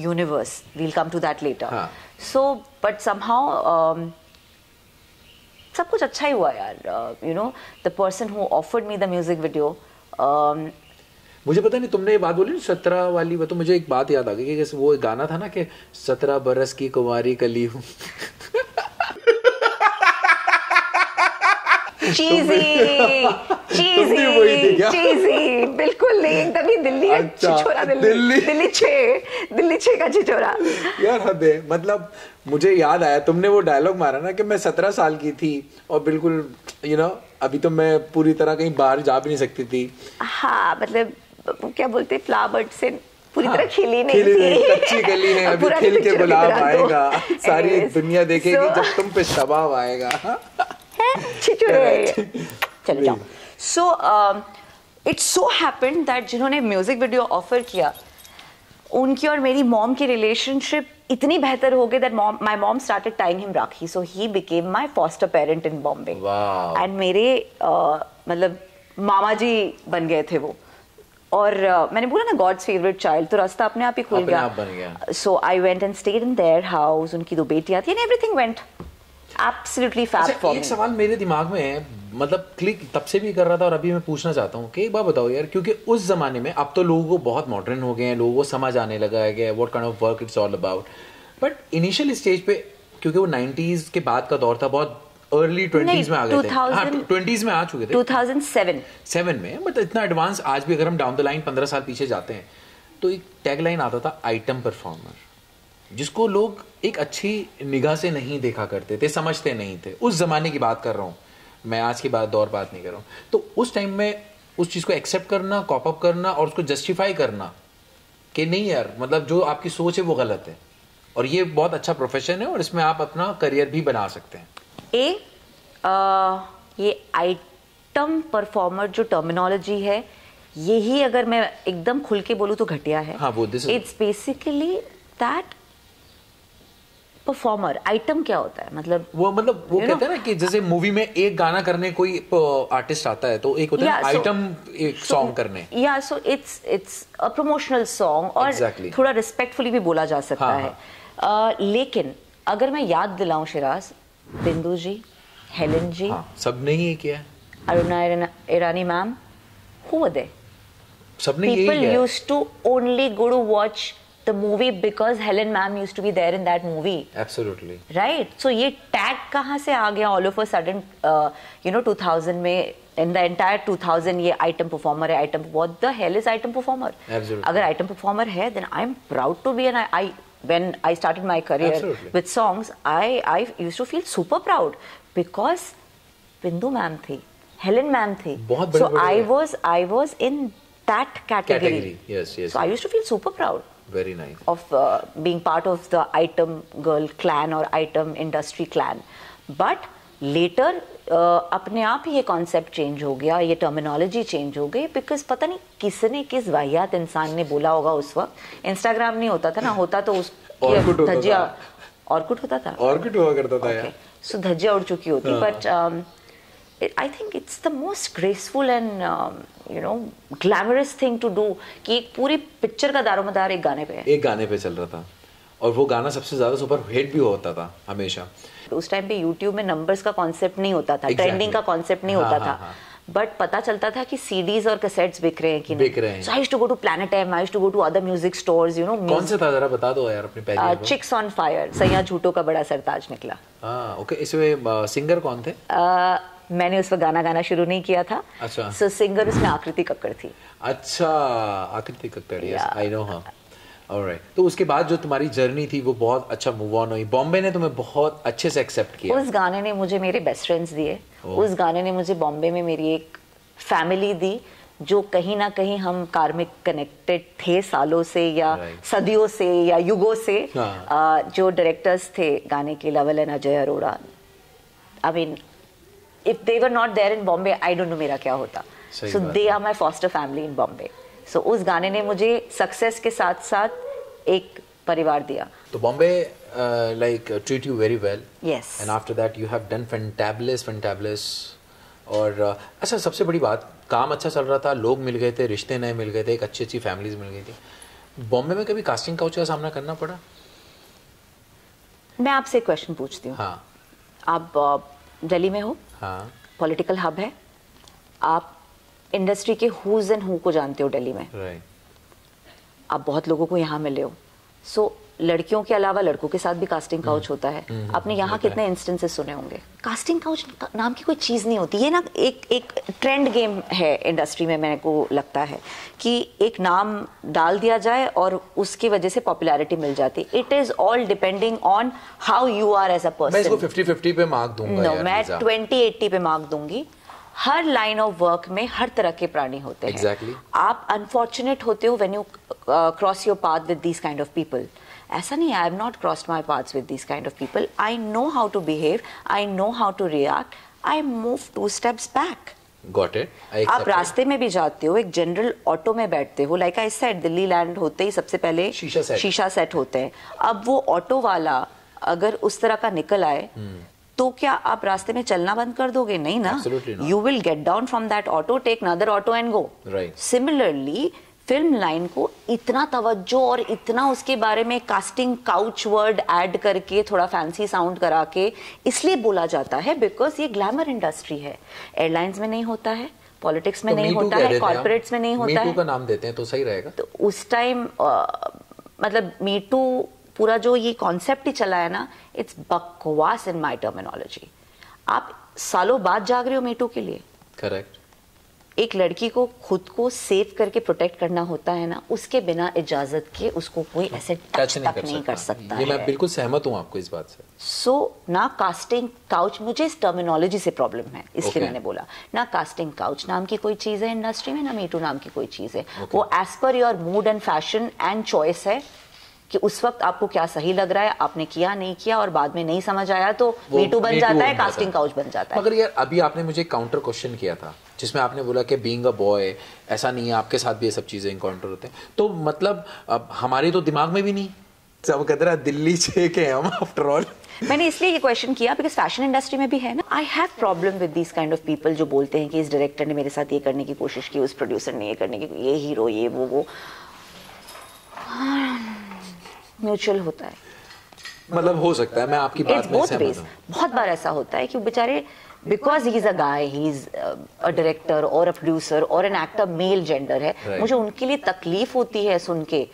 universe. We'll come to that later. हाँ. So, but somehow. सब कुछ अच्छा ही हुआ यार, you know, the person who offered me the music video. मुझे पता नहीं, तुमने ये बात बोली ना 17 वाली, तो मुझे एक बात याद आ गई कि वो गाना था ना कि 17 बरस की कुंवारी कली हूँ। चीज़ी बिल्कुल नहीं, एकदम ही दिल्ली का छिछोरा, दिल्ली 6 का छिछोरा यार। हद है, मतलब मुझे याद आया तुमने वो डायलॉग मारा ना कि मैं 17 साल की थी और बिल्कुल यू नो अभी तो मैं पूरी तरह कहीं बाहर जा भी नहीं सकती थी। हाँ, मतलब क्या बोलते, फ्लावर से पूरी तरह खिली नहीं थी, कच्ची गली है, अभी खिल के गुलाब आएगा, सारी दुनिया देखेगी जब तुम पे शबाब आएगा। चले जाओ. So it so happened that जिन्होंने म्यूजिक वीडियो ऑफर किया, उनकी और मेरी मॉम की रिलेशनशिप इतनी बेहतर हो गई that my mom started tying him rakhi, so he became my foster parent in Bombay. Wow. And मेरे मतलब मामा जी बन गए थे वो. और मैंने बोला ना God's favorite child, तो रास्ता अपने आप ही खुल गया. So I went and stayed in their house. उनकी 2 बेटियां थी and everything went absolutely fab for me. एक सवाल मेरे दिमाग में है, मतलब क्लिक तब से भी कर रहा था और अभी मैं पूछना चाहता हूँ कि एक बात बताओ यार, क्योंकि उस जमाने में अब तो लोगों को बहुत मॉडर्न हो गए हैं, लोगों को समझ आने लगा है what kind of work it's all about, but initial stage पे क्योंकि वो 90s के बाद का दौर था, बहुत अर्ली 20s में आ गए थे. हाँ, 20s में आ चुके थे. 2007 में, मतलब इतना एडवांस. आज भी अगर हम डाउन द लाइन 15 साल पीछे जाते हैं तो एक टैगलाइन आता था आइटम परफॉर्मर, जिसको लोग एक अच्छी निगाह से नहीं देखा करते थे, समझते नहीं थे. उस जमाने की बात कर रहा हूँ मैं, आज की दौर बात नहीं कर रहा हूँ. तो उस टाइम में उस चीज को एक्सेप्ट करना, कॉप अप करना और उसको जस्टिफाई करना कि नहीं यार, मतलब जो आपकी सोच है वो गलत है और ये बहुत अच्छा प्रोफेशन है और इसमें आप अपना करियर भी बना सकते हैं. ये आइटम परफॉर्मर जो टर्मिनोलॉजी है, यही अगर मैं एकदम खुल के बोलूं तो घटिया है. हाँ, वो it's basically that performer. Item क्या होता है, मतलब वो कहते हैं ना कि जैसे मूवी में एक गाना करने कोई आर्टिस्ट आता है तो एक होता है आइटम एक सॉन्ग करने. या so it's a promotional song और थोड़ा रिस्पेक्टफुली भी बोला जा सकता है. लेकिन अगर मैं याद दिलाऊं शिराज, बिंदु जी, हेलन जी, सबने ही किया. अरुणा ईरानी मैम, who were they? सबने यही किया. People used to only go to watch the movie because Helen ma'am used to be there in that movie. Absolutely. Right? So ये tag कहाँ से आ गया all of a sudden, 2000 में, in the entire 2000 ये item performer है, item. What the hell is item performer? Absolutely. अगर item performer है, then I'm proud to be, and when I started my career with songs, I used to feel super proud because Bindu ma'am थी, Helen ma'am थी. So I was in that category. Yes. So I used to feel super proud. Very nice. Of being part of the item girl clan or item industry clan. But later अपने आप ही ये concept change हो गया, ये terminology change हो गई, because पता नहीं किसने, किस वाहियात इंसान ने बोला होगा उस वक्त. इंस्टाग्राम नहीं होता था ना, होता तो उस धज्जिया ऑर्कुट होता था, ऑर्कुट हुआ करता था यार. सो धज्जिया उड़ चुकी होती. But I think it's the most graceful and glamorous thing to do कि एक पूरी पिक्चर का दारोमदार एक गाने पे चल रहा था और वो गाना सबसे ज्यादा सुपर हिट भी होता था हमेशा. उस टाइम पे YouTube में नंबर्स का कॉन्सेप्ट नहीं होता था, ट्रेंडिंग का कॉन्सेप्ट नहीं होता था, बट पता चलता था कि सीडीज और कैसेट्स बिक रहे हैं कि नहीं. So I used to go to Planet M, I used to go to other music stores, कौन से था जरा बता दो यार अपने पहले. Chicks on Fire, सैया झूठों का बड़ा सरताज निकला. ओके. इसमें सिंगर कौन थे? मैंने उस वक्त गाना शुरू नहीं किया था. अच्छा. सो सिंगर उसमें आकृति कक्कड़ थी. अच्छा, आकृति Kakkar. Yes, I know her. Alright. तो उसके बाद जो तुम्हारी जर्नी थी वो बहुत अच्छा मूव ऑन हुई. बॉम्बे ने तुम्हें बहुत अच्छे से एक्सेप्ट किया. उस गाने ने मुझे मेरे बेस्ट फ्रेंड्स दिए. उस गाने ने मुझे बॉम्बे में मेरी एक फैमिली दी, जो कहीं ना कहीं हम कार्मिक कनेक्टेड थे सालों से या सदियों से या युगों से. जो डायरेक्टर्स थे गाने के, लवल and Ajay Arora, I mean if they were not there in Bombay, I don't know मेरा क्या होता. So they are my foster family in Bombay. So उस गाने ने मुझे सक्सेस के साथ साथ एक परिवार दिया. तो Bombay like treat you very well. Yes. And after that you have done fantabulous. और अच्छा, सबसे बड़ी बात, काम अच्छा चल रहा था, लोग मिल गए थे, रिश्ते नए मिल गए थे, एक अच्छी फैमिलीज मिल गई थी. बॉम्बे में कभी कास्टिंग काउच का सामना करना पड़ा? मैं आपसे एक क्वेश्चन पूछती हूँ. हाँ. आप दिल्ली में हो. हाँ. पॉलिटिकल हब है. आप इंडस्ट्री के हुज एंड हु को जानते हो दिल्ली में. राइट. आप बहुत लोगों को यहाँ मिले हो. सो लड़कियों के अलावा लड़कों के साथ भी कास्टिंग काउच होता है. आपने यहाँ कितने इंस्टेंसेस सुने होंगे. कास्टिंग काउच नाम की कोई चीज नहीं होती. ये ना एक ट्रेंड गेम है इंडस्ट्री में. मेरे को लगता है कि एक नाम डाल दिया जाए और उसकी वजह से पॉपुलैरिटी मिल जाती. It is all depending on how you are as a person. मैं इसको 50-50 पे मार्क दूंगा. नो, मैं 20-80 पे मार्क दूंगी. हर लाइन ऑफ वर्क में हर तरह के प्राणी होते हैं. Exactly. आप अनफॉर्चुनेट होते हो when you cross your path with these kind of people. ऐसा नहीं है, I have not crossed my paths with these kind of people. I know how to behave, I know how to react, I move 2 steps back. Got it. आप रास्ते में भी जाते हो, एक जनरल ऑटो में बैठते हो, like I said Delhi land होते ही सबसे पहले शीशा सेट होते हैं। अब वो ऑटो वाला अगर उस तरह का निकल आए तो क्या आप रास्ते में चलना बंद कर दोगे? नहीं ना, you will get down from that auto, take another auto and go. Similarly film line को इतना तवज्जो और इतना उसके बारे में कास्टिंग काउच वर्ड ऐड करके थोड़ा फैंसी साउंड करा के इसलिए बोला जाता है बिकॉज ये ग्लैमर इंडस्ट्री है। एयरलाइंस में नहीं होता है, पॉलिटिक्स में नहीं होता है, कॉर्पोरेट्स में नहीं होता है। का नाम देते हैं तो सही रहेगा। तो उस टाइम मतलब मी टू पूरा जो ये कॉन्सेप्ट ही चला है ना, इट्स बकवास इन माय टर्मिनोलॉजी। आप सालों बाद जाग रहे हो मी टू के लिए। करेक्ट। एक लड़की को खुद को सेव करके प्रोटेक्ट करना होता है ना, उसके बिना इजाजत के उसको कोई ऐसे टच तक नहीं कर सकता ये मैं बिल्कुल सहमत हूँ आपको इस बात से। सो ना कास्टिंग काउच, मुझे इस टर्मिनोलॉजी से प्रॉब्लम है, इसलिए मैंने बोला ना कास्टिंग काउच नाम की कोई चीज है इंडस्ट्री में, ना मीटू नाम की कोई चीज है। वो as per your mood and fashion and choice है कि उस वक्त आपको क्या सही लग रहा है, आपने किया नहीं किया, और बाद में नहीं समझ आया तो मीटू बन जाता है, कास्टिंग काउच बन जाता है। मगर यार अभी आपने मुझे काउंटर क्वेश्चन किया था जिसमें आपने बोला कि बीइंग अ बॉय ऐसा नहीं है, आपके साथ भी ये सब चीजें इनकाउंटर होते हैं, तो मतलब अब हमारे तो दिमाग में भी नहीं, सब कहते रहा दिल्ली से के हम आफ्टर ऑल। मैंने इसलिए ये क्वेश्चन किया बिकॉज फैशन इंडस्ट्री में भी है ना, I have problem with this kind of people जो बोलते हैं कि इस डायरेक्टर ने मेरे साथ ये करने की कोशिश की, उस प्रोड्यूसर ने ये करने की, ये हीरो ये वो म्यूचुअल होता है। मतलब हो सकता है, मैं आपकी बात में सहमत हूं। बहुत बार ऐसा होता है कि बेचारे because he is a guy, he is a director और अ प्रोड्यूसर और एन एक्टर, मेल जेंडर है, मुझे उनके लिए तकलीफ होती है सुन के,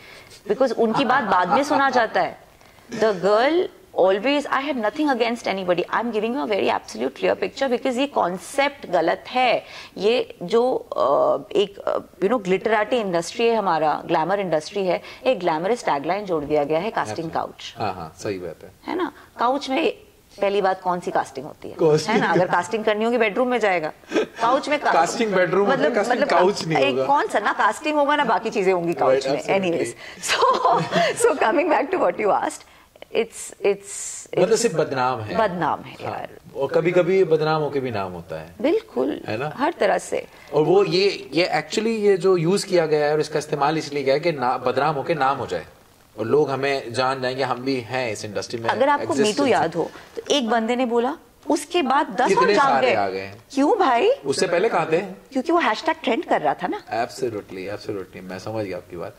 बिकॉज उनकी बात बाद में सुना जाता है। The girl always, I have nothing against anybody, I'm giving you a very absolute clear picture because ये concept गलत है। ये जो एक ग्लिटराटी इंडस्ट्री है, हमारा ग्लैमर इंडस्ट्री है, एक ग्लैमरस टैगलाइन जोड़ दिया गया है, कास्टिंग काउच। हाँ सही बात है ना। काउच में पहली बात कौन सी कास्टिंग होती है ना, अगर कास्टिंग करनी होगी बेडरूम में जाएगा, काउच में कास्टिंग बेडरूम मतलब काउच नहीं होगा, कौन सा ना कास्टिंग होगा ना बाकी चीजें होंगी काउच में। Anyways, so coming back to what you asked, it's मतलब सिर्फ बदनाम है यार। और कभी कभी बदनाम होके भी नाम होता है, बिल्कुल है ना, हर तरह से। और वो ये एक्चुअली ये जो यूज किया गया है और इसका इस्तेमाल इसलिए किया है कि बदनाम होके नाम हो जाए और लोग हमें जान जाएंगे हम भी हैं इस इंडस्ट्री में। अगर आपको मीटू याद हो तो एक बंदे ने बोला, उसके बाद 10 और जान गए। क्यों भाई? उससे पहले कहाँ थे? क्योंकि वो हैशटैग ट्रेंड कर रहा था ना। एब्सोल्युटली मैं समझ गया आपकी बात।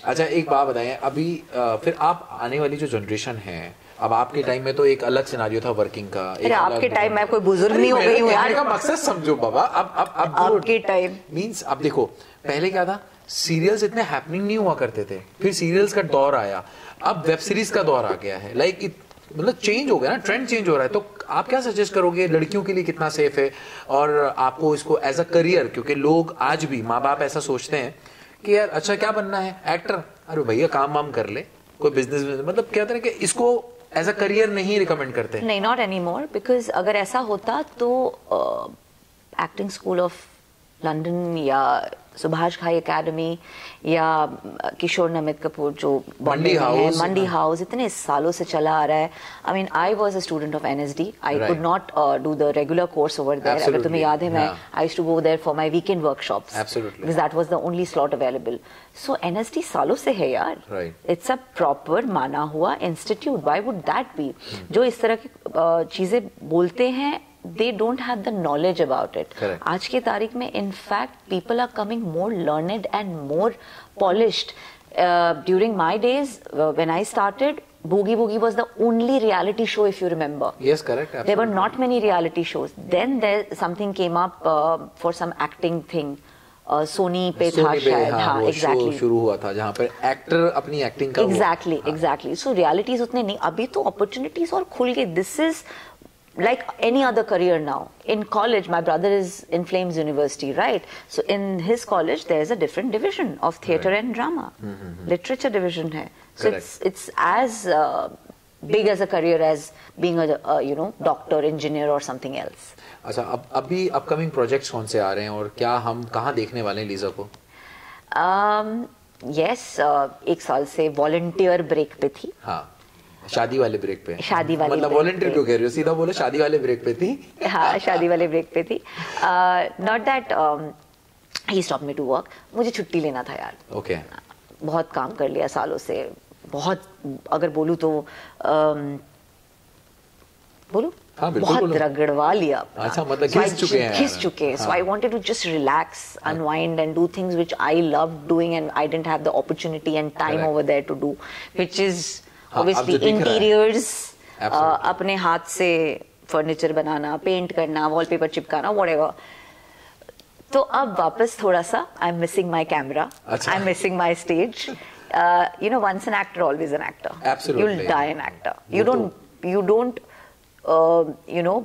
अच्छा एक बात बताइए, अभी फिर आप आने वाली जो जनरेशन है, अब आपके टाइम में तो एक अलग सिनारियो था वर्किंग का। अरे आपके टाइम में कोई बुजुर्ग नहीं हो गई हूँ यार, का मकसद समझो बाबा। अब आपके टाइम मींस अब देखो, पहले क्या था, सीरियल्स इतने हैपनिंग नहीं हुआ करते थे, फिर सीरियल्स का दौर आया, अब वेब सीरीज का दौर आ गया है, लाइक मतलब चेंज हो गया ना, ट्रेंड चेंज हो रहा है। तो आप क्या सजेस्ट करोगे लड़कियों के लिए कितना सेफ है, और आपको इसको एज अ करियर, क्योंकि लोग आज भी माँ बाप ऐसा सोचते हैं कि यार अच्छा क्या बनना है, एक्टर, अरे भैया काम वाम कर ले, कोई बिजनेस, मतलब कहते हैं कि इसको एज अ करियर नहीं रिकमेंड करते। नहीं, नॉट एनी मोर, बिकॉज अगर ऐसा होता तो एक्टिंग स्कूल ऑफ लंदन या सुभाष घाई एकेडमी या किशोर नमित कपूर जो बॉम्बे में है, मंडी हाउस, इतने सालों से चला आ रहा है। I mean I was a student of NSD, I could not do the regular course over there. अगर तुम्हें याद है, मैं I used to go there for my weekend workshops because that was the only slot available. So NSD सालों से है यार, it's a proper माना हुआ institute, why would that be? जो इस तरह की चीजें बोलते हैं, they don't have the knowledge about it. Correct. आज की तारीख में in fact people are coming more learned and more polished. During my days when I started, Boogie Boogie was the only reality show, if you remember. Yes, correct. Absolutely. There were not many reality shows. Then there something came up for some acting thing. Soni पे था शायद, हाँ exactly शुरू हुआ था जहाँ पर actor अपनी एक्टिंग का एग्जैक्टली सो रियलिटीज उतने नहीं, अभी तो अपॉर्चुनिटीज और खुल गए। This is like any other career now. In college, my brother is in Flames University, right? So in his college, there's a different division of theatre and drama. Literature division hai. So it's as big as a career as being a doctor, engineer or something else. अच्छा, अभी upcoming projects कौन से आ रहे हैं और क्या हम कहाँ देखने वाले हैं लीजा को? Yes, एक साल से वॉलंटियर ब्रेक पे थी। हाँ, शादी वाले ब्रेक पे? शादी वाले मतलब वॉलंटियर क्यों कह रही हो, सीधा बोलो शादी वाले ब्रेक पे थी। हाँ, शादी वाले ब्रेक पे थी। Not that he stop me to work, मुझे छुट्टी लेना था यार। ओके। बहुत काम कर लिया सालों से, बहुत, अगर बोलूँ तो बोलूँ, हाँ, बहुत रगड़वा लिया। अच्छा, मतलब घिस चुके हैं। So I wanted to just relax, unwind and do things which I loved doing and I didn't have the opportunity and time over there to do, which is obviously interiors, अपने हाथ से फर्नीचर बनाना, paint करना, wallpaper चिपकाना, whatever. तो अब वापस थोड़ा सा I am missing my camera, I am missing my stage. You know, once an actor, always an actor. Absolutely. You'll die an actor. You don't you know,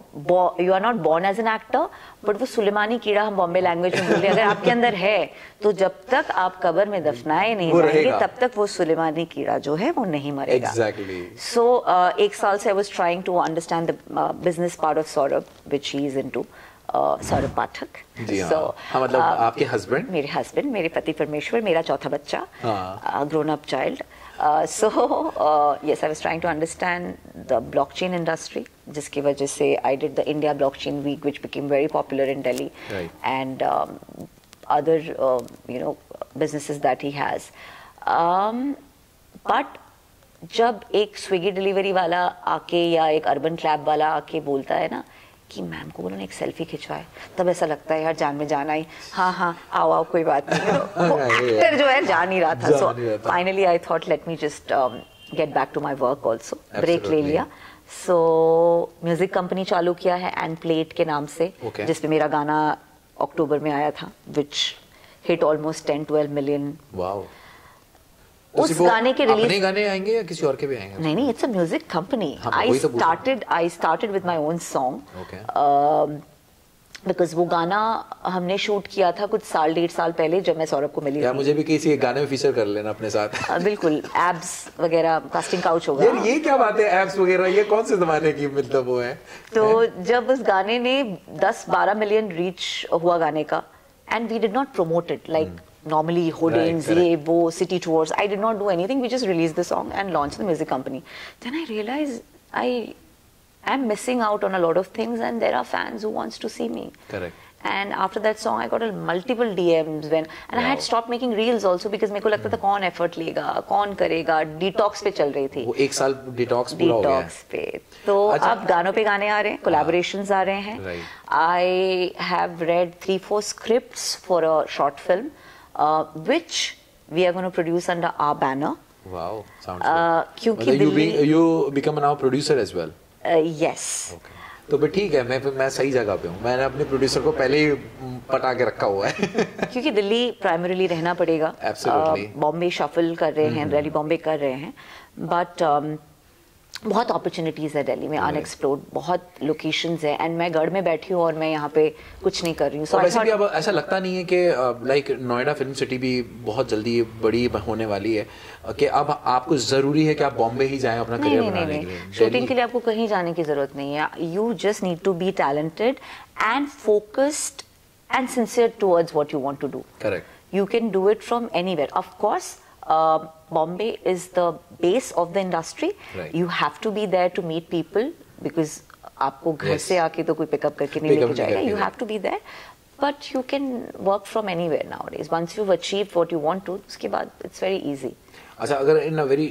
you are not born as an actor, but वो सुलेमानी कीड़ा हम Bombay language में बोलते हैं, अगर आपके अंदर है तो जब तक आप कब्र में दफनाए नहीं जाएंगे तब तक वो सुलेमानी कीड़ा जो है वो नहीं मरेगा. Exactly. So एक साल से I was trying to understand the business part of Saurabh, which he is into. Saurabh पाठक. जी हाँ. हाँ, मतलब आपके हस्बैंड? मेरे हस्बैंड, मेरे पति परमेश्वर, मेरा चौथा बच्चा, grown up child. So yes, I was trying to understand the blockchain industry, जिसकी वजह से I did the India Blockchain Week, which became very popular in Delhi, right. and other you know, businesses that he has. But जब एक Swiggy delivery वाला आके या एक urban क्लैब वाला आके बोलता है ना कि मैम को बोलो ना एक सेल्फी खिंचवाए, तब ऐसा लगता है यार जान में जान आई. हाँ आओ आओ कोई बात नहीं. वो एक्टर जो है जान ही रहा था. So finally I thought let me just get back to my work also. Break ले लिया. सो म्यूजिक कंपनी चालू किया है एंड प्लेट के नाम से, जिसपे मेरा गाना अक्टूबर में आया था, which hit almost 10-12 million. Wow. उस गाने के रिलीज, अपने गाने आएंगे या किसी और के भी आएंगे? नहीं, it's a music company. I started with my own song, because वो गाना हमने शूट किया था कुछ 1.5 साल पहले जब मैं सौरभ को मिली थी. मुझे भी किसी गाने में फीचर कर लेना अपने साथ. बिल्कुल. एब्स वगैरह कास्टिंग काउच होगा. ये क्या बात है, एब्स वगैरह, ये कौन से जमाने की मतलब वो है? तो जब उस गाने ने 10-12 मिलियन रीच हुआ गाने का, and we did not promote it like normally hoardings, ye wo, city tours. I did not do anything. We just released the song and launched the music company. Then I realized I am missing out on a lot of things, and there are fans who wants to see me. Correct. And after that song, I got multiple DMs and I had stopped making reels also because मेरे को लगता था कौन effort लेगा, कौन करेगा. Detox पे चल रही थी. वो 1 साल detox पूरा हो गया. Detox पे. तो अब गानों पे गाने आ रहे हैं, collaborations आ रहे हैं. I have read 3-4 scripts for a short film. Which we are going to produce under our banner. Wow, sounds good. क्योंकि you become now producer as well. Yes. Okay. तो भी ठीक है, मैं सही जगह पे हूँ. मैंने अपने प्रोड्यूसर को पहले ही पटा के रखा हुआ है. क्योंकि दिल्ली प्राइमरीली रहना पड़ेगा. Absolutely. बॉम्बे शफल कर रहे हैं, दिल्ली बॉम्बे कर रहे हैं, बट बहुत अपॉर्चुनिटीज है दिल्ली में, अनएक्सप्लोर्ड बहुत लोकेशंस है, एंड मैं गढ़ में बैठी हूँ और मैं यहाँ पे कुछ नहीं कर रही हूँ. So वैसे भी अब ऐसा लगता नहीं है कि लाइक नोएडा फिल्म सिटी भी बहुत जल्दी बड़ी होने वाली है, कि अब आपको जरूरी है कि आप बॉम्बे ही जाएं अपना करियर बनाने के लिए? शूटिंग के लिए आपको कहीं जाने की जरूरत नहीं है. You just need to be talented and focused and sincere towards what you want to do. Correct. You can do it from anywhere. Of course Bombay is the base of the industry. Right. You have to be there to meet people because आपको घर से आके तो कोई pickup करके नहीं लेके जाएगा. You have to be there, but you can work from anywhere nowadays. Once you've achieved what you want to, उसके बाद it's very easy. अच्छा, अगर इन अ वेरी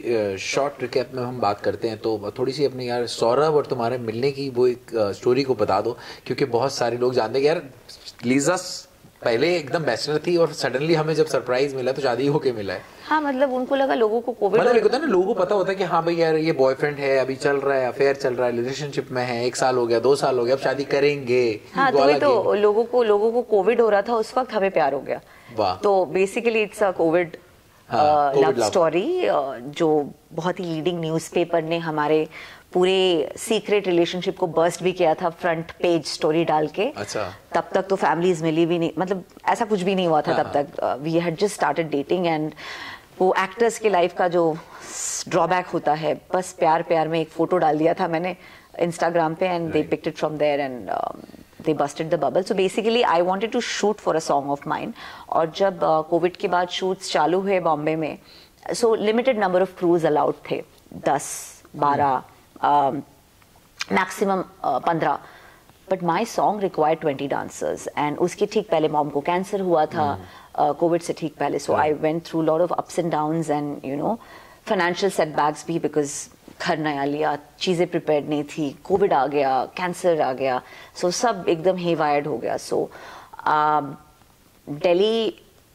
शॉर्ट रिकैप में हम बात करते हैं तो थोड़ी सी अपने यार सौरभ और तुम्हारे मिलने की वो एक स्टोरी को बता दो, क्योंकि बहुत सारे लोग जानते हैं यार लीजा पहले एकदम बैचलर थी और सडनली हमें जब सरप्राइज मिला तो शादी होके मिला है. हाँ, मतलब उनको लगा, लोगों को कोविड, मतलब एक होता है ना, लोगों को पता होता है कि हाँ भाई यार ये बॉयफ्रेंड है, अभी चल रहा है, अफेयर चल रहा है, रिलेशनशिप में है, 1 साल हो गया, 2 साल हो गया, अब शादी करेंगे. हाँ, तो लोगों को कोविड हो रहा था उस वक्त, हमें प्यार हो गया. वाह. तो basically it's a Covid love story, जो बहुत ही लीडिंग न्यूज़पेपर ने हमारे पूरे सीक्रेट रिलेशनशिप को बर्स्ट भी किया था फ्रंट पेज स्टोरी डाल के. अच्छा. तब तक तो फैमिलीज मिली भी नहीं, मतलब ऐसा कुछ भी नहीं हुआ था तब तक. We had just started dating, and वो एक्टर्स की लाइफ का जो ड्रॉबैक होता है, बस प्यार में एक फोटो डाल दिया था मैंने इंस्टाग्राम पे, and they picked it from there and they busted the bubble. So basically I wanted to shoot for a song of mine. और जब कोविड के बाद शूट्स चालू हुए बॉम्बे में, so limited number of crews allowed थे, 10 12, maximum 15, but my song required 20 dancers and उसके ठीक पहले मॉम को कैंसर हुआ था कोविड से ठीक पहले, so I went through lot of ups and downs and you know financial setbacks भी, बिकॉज घर नया लिया, चीज़ें प्रिपेयर्ड नहीं थी, कोविड आ गया, कैंसर आ गया, सो सब एकदम हेवायर्ड हो गया. सो दिल्ली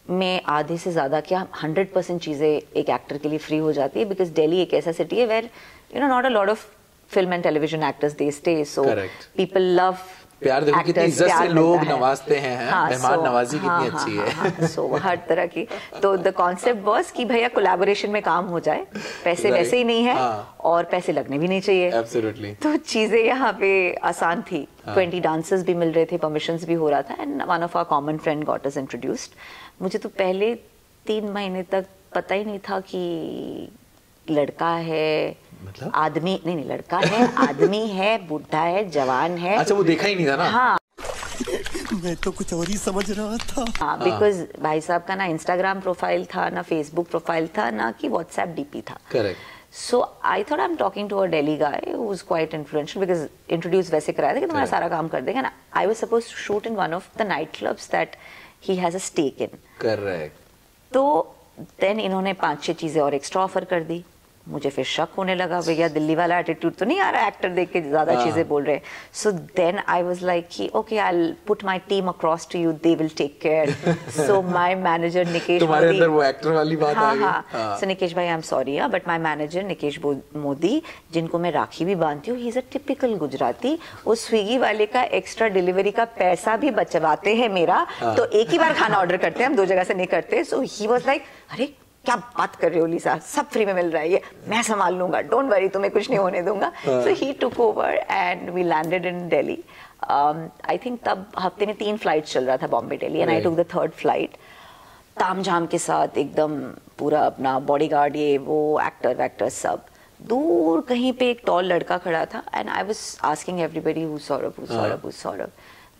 में आधे से ज़्यादा क्या 100% चीज़ें एक एक्टर के लिए फ्री हो जाती है, बिकॉज दिल्ली एक ऐसा सिटी है where you know not a lot of film and television actors they stay, so correct. People love प्यार देखो कितनी इज्जत से लोग नवाजते हैं, मेहमान नवाजी कितनी अच्छी है. सो हर तरह की, तो द कॉन्सेप्ट बॉस कि भैया कोलैबोरेशन में काम हो जाए, पैसे वैसे ही नहीं है और पैसे लगने भी नहीं चाहिए. Absolutely. तो चीजें यहाँ पे आसान थी. 20 डांसर्स भी मिल रहे थे, परमिशंस भी हो रहा था, and one of our common friend got us introduced. मुझे तो पहले 3 महीने तक पता ही नहीं था कि लड़का है, मतलब आदमी नहीं, लड़का है, आदमी है, बुढ़ा है, जवान है. अच्छा, वो देखा ही नहीं था ना. हाँ, मैं तो कुछ और ही समझ रहा था. हाँ, बिकॉज भाई साहब का ना इंस्टाग्राम प्रोफाइल था, ना फेसबुक प्रोफाइल था, ना कि व्हाट्सएप डीपी था. Correct. So I thought I am talking to a Delhi guy who is quite influential, because introduce वैसे कराया था कि तुम्हारा सारा काम कर देगा ना. I was supposed to shoot in one of the night clubs that he has a stake in. Correct. तो देन इन्होंने 5-6 चीजें और एक्स्ट्रा ऑफर कर दी. मुझे फिर शक होने लगा, भैया दिल्ली वाला एटीट्यूड तो नहीं आ रहा, एक्टर देख के ज्यादा चीजें बोल रहे हैं. So then I was like कि okay, I will put my team across to you, they will take care. So my manager Nikesh, तुम्हारे अंदर वो एक्टर वाली बात आ गई. हाँ. सो निकेश भाई, I am sorry, but my manager Nikesh Modi, जिनको मैं राखी भी बांधती हूँ, ही इज अ टिपिकल गुजराती. उस स्विगी वाले का एक्स्ट्रा डिलीवरी का पैसा भी बचवाते हैं मेरा, तो एक ही बार खाना ऑर्डर करते हैं हम, 2 जगह से नहीं करते. सो ही वाज लाइक, अरे क्या बात कर रहे हो लीसा, सब फ्री में मिल रहा है, ये मैं संभाल लूंगा, डोंट वरी, तुम्हें कुछ नहीं होने दूंगा. So he took over and we landed in Delhi. I think तब हफ्ते में 3 फ्लाइट चल रहा था, Bombay Delhi, and I took the 3rd flight. तामझाम के साथ एकदम पूरा अपना बॉडीगार्ड, ये वो, एक्टर सब. दूर कहीं पे एक टॉल लड़का खड़ा था, and I was asking everybody who Saurabh.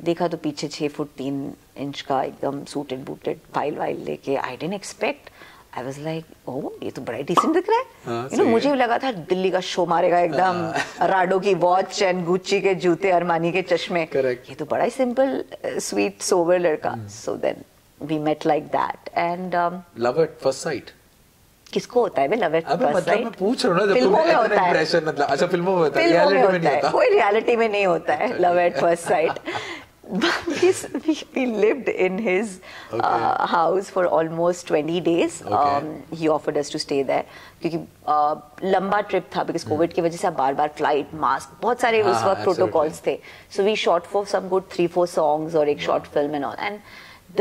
देखा तो पीछे 6 फुट 3 इंच का एकदम सूटेड बूटेड फाइल वाइल लेके. I didn't expect. I was like, oh, ये तो बड़ा डिसेंट दिख रहा है. You know, मुझे भी लगा था दिल्ली का शो मारेगा एकदम, राडो की वॉच एंड गुच्ची के जूते, अरमानी के चश्मे. Correct. ये तो बड़ा ही सिंपल, स्वीट, सोबर लड़का. So then we met like that and love at first sight. किसको होता है बे लव एट फर्स्ट साइट? मैं पूछ रहा हूँ ना, जब फिल्मों में होता है. मतलब अच्छा, फिल्मों में होता है, रियलिटी में नहीं होता. कोई रियलिटी में नहीं होता है love at first site. We lived in his house for almost 20 days. He offered us to stay there क्योंकि लंबा ट्रिप था, because कोविड की वजह से बार-बार फ्लाइट, मास्क, बहुत सारे उस वक्त प्रोटोकॉल्स थे. So we shot for some good 3-4 songs और एक short film and all. And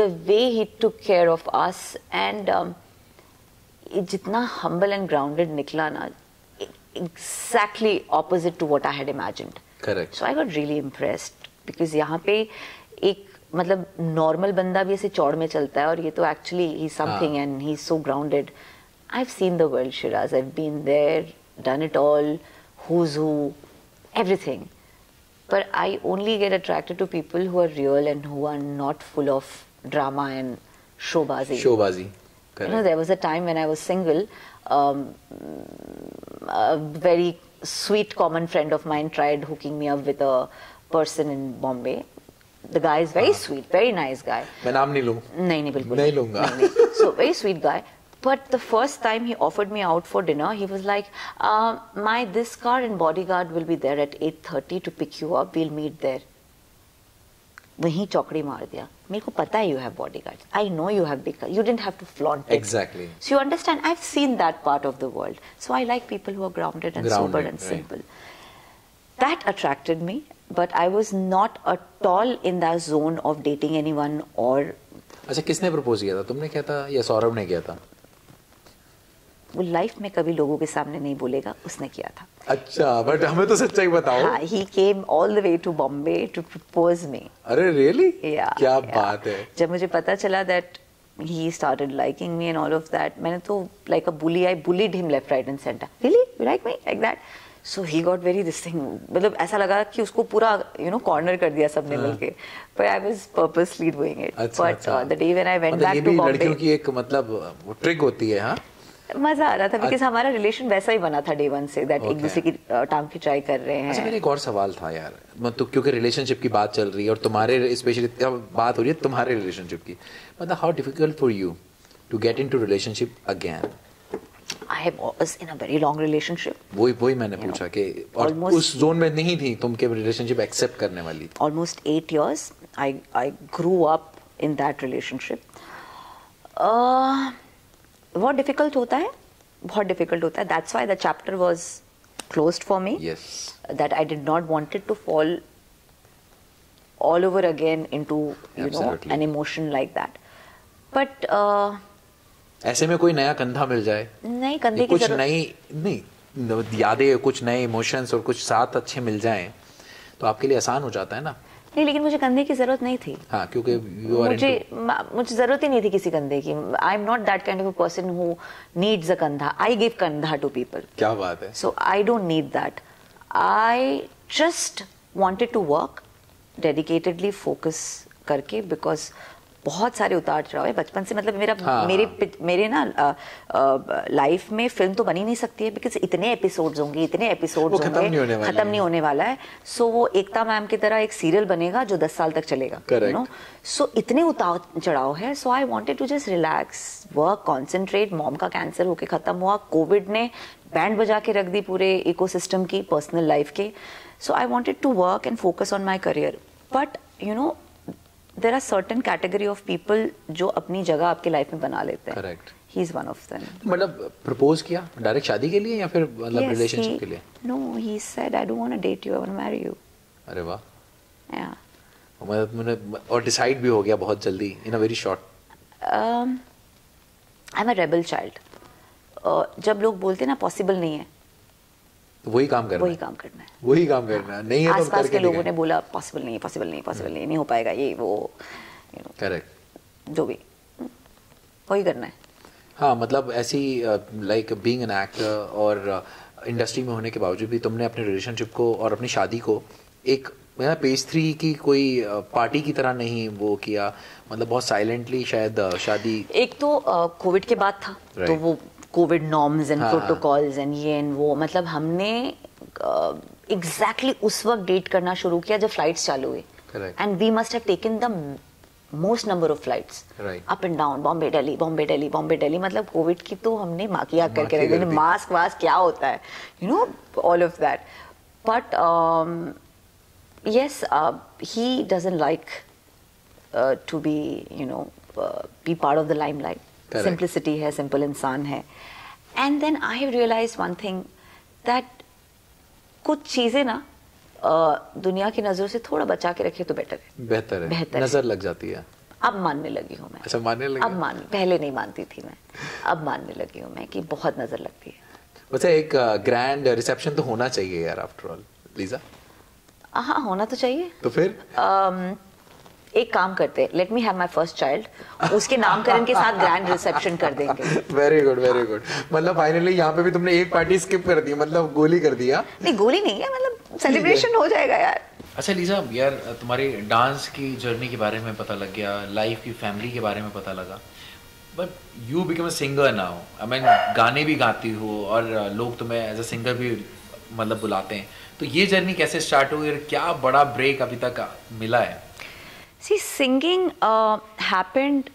the way he took care of us and जितना humble and grounded निकला ना, exactly opposite to what I had imagined. Correct. So I got really impressed. Because यहाँ पे एक मतलब normal बंदा भी ऐसे चौड़ में चलता है, और ये तो एक्चुअली ही something and he is so grounded. I have seen the world Shiraz, I have been there, done it all, who's who, everything. But I only get attracted to people who are real and who are not full of drama and showbazi. Correct. You know, there was a time when I was single, a very sweet common friend of mine tried hooking me up with a person in Bombay. The guy is very sweet, very nice guy. मैं नाम नहीं लूँ. नहीं बिल्कुल नहीं लूँगा. So very sweet guy. But the first time he offered me out for dinner, he was like, this car and bodyguard will be there at 8:30 to pick you up. We'll meet there. वहीं चौकड़ी मार दिया. मेरे को पता है you have bodyguards. I know you have big car. You didn't have to flaunt it. Exactly. So you understand, I've seen that part of the world. So I like people who are grounded and sober and simple. That attracted me, but I was not at all in that zone of dating anyone or. अच्छा, किसने propose किया था? तुमने किया था या सौरभ ने किया था? वो लाइफ में कभी लोगों के सामने नहीं बोलेगा, उसने किया था. अच्छा, बट हमें तो सच्चाई बताओ. हाँ, he came all the way to Bombay to propose me. अरे really? Yeah. क्या बात है. जब मुझे पता चला that he started liking me and all of that, मैंने तो like a bully, I bullied him left, right and center. Really? You like me? Like that? So he got very this thing, मतलब ऐसा लगा कि उसको पूरा corner कर दिया सबने मिलके. But I was purposely doing it. But the day when I went back to Bombay, लड़कियों की एक मतलब ट्रिक होती है, हाँ, मजा आ रहा था बिकॉज हमारा रिलेशन वैसा ही बना था डे वन से, दैट एक दूसरे की टांग खिंचाई कर रहे हैं। अच्छा, मेरा एक और सवाल था यार, मतलब क्योंकि रिलेशनशिप की बात चल रही है और तुम्हारे स्पेशली बात हो रही है तुम्हारे रिलेशनशिप की, मतलब how difficult for you to get into relationship again? I was in a very long relationship. वही मैंने पूछा कि और उस जोन में नहीं थी तुम के रिलेशनशिप एक्सेप्ट करने वाली। Almost 8 years. I grew up in that relationship. बहुत डिफिकल्ट होता है, बहुत डिफिकल्ट होता है. That's why the chapter was closed for me. Yes. That I did not want it to fall all over again into Absolutely. an emotion like that. But ऐसे में कोई नया कंधा मिल जाए, नहीं कंधे की कुछ जरूरत नहीं यादें, कुछ नए इमोशंस और कुछ साथ अच्छे मिल जाएं तो आपके लिए आसान हो जाता है ना? नहीं, लेकिन मुझे कंधे की जरूरत नहीं थी। हाँ, क्योंकि मुझे जरूरत ही नहीं थी किसी कंधे की। I am not that kind of a person who needs a कंधा। आई गिव कंधा टू पीपल। क्या बात है। So I don't need that. I just wanted to work dedicatedly, focus करके, बिकॉज बहुत सारे उतार चढ़ाव है बचपन से। मतलब मेरे ना लाइफ में फिल्म तो बनी नहीं सकती है बिकॉज इतने एपिसोड्स होंगे, खत्म नहीं होने वाला है। सो वो एकता मैम की तरह एक सीरियल बनेगा जो 10 साल तक चलेगा। सो इतने उतार चढ़ाव है। So I wanted to just relax, work, concentrate. Mom का कैंसर होके खत्म हुआ, कोविड ने बैंड बजा के रख दी पूरे इकोसिस्टम की, पर्सनल लाइफ के। So I wanted to work and focus on my career. But there are certain category of people जो अपनी जगह आपके लाइफ में बना लेते हैं। Correct. He is one of them. मतलब प्रपोज किया डायरेक्ट शादी के लिए या फिर मतलब रिलेशनशिप के लिए? No, he said I don't want to date you, I want to marry you. अरे वाह। Yeah. मतलब और डिसाइड भी हो गया बहुत जल्दी, in a very short. I'm a rebel child. जब लोग बोलते हैं ना पॉसिबल नहीं है, वही काम करना है। नहीं है तो आसपास के लोगों ने बोला पॉसिबल नहीं हो पाएगा, ये वो करेक्ट, जो भी वही करना है। हाँ, मतलब ऐसी लाइक बीइंग एन एक्टर और इंडस्ट्री में होने के बावजूद भी तुमने अपने रिलेशनशिप को और अपनी शादी को एक पेज 3 की कोई पार्टी की तरह नहीं वो किया, मतलब बहुत साइलेंटली शायद शादी। एक तो कोविड के बाद था, तो वो Covid norms and protocols and ये एंड वो, मतलब हमने एग्जैक्टली उस वक्त डेट करना शुरू किया जब फ्लाइट्स चालू हुई। And we must have taken the most number of flights up and down, Bombay Delhi. मतलब कोविड की तो हमने माकिया करके रख दी, मास्क वास्क क्या होता है, all of that. But yes, he doesn't like to be be part of the limelight. Correct. Simplicity है, simple इंसान है। And then I have realized one thing, that कुछ चीजें ना दुनिया की नजरों से थोड़ा बचा के रखे तो बेहतर है। नजर लग जाती है। अब मानने लगी हूँ मैं। अच्छा, मानने लगी? पहले नहीं मानती थी मैं, अब मानने लगी हूँ मैं कि बहुत नजर लगती है। वैसे एक ग्रैंड रिसेप्शन तो होना चाहिए यार, आफ्टर ऑल लीजा। हाँ, होना तो चाहिए। तो फिर एक काम करते हैं, let me have my first child, उसके नामकरण के साथ ग्रैंड रिसेप्शन कर देंगे। Very good. मतलब फाइनली यहाँ पे भी तुमने एक पार्टी स्किप कर दी, मतलब गोली कर दिया। नहीं, गोली नहीं है, मतलब सेलिब्रेशन हो जाएगा यार। अच्छा लीजा, यार तुम्हारी डांस की जर्नी के बारे में पता लग गया, लाइफ की फैमिली के बारे में पता लगा, but you become a singer now. I mean गाने भी गाती हो और लोग तुम्हें एज अ सिंगर भी मतलब बुलाते हैं, तो ये जर्नी कैसे स्टार्ट हुई और क्या बड़ा ब्रेक अभी तक मिला है? See, singing happened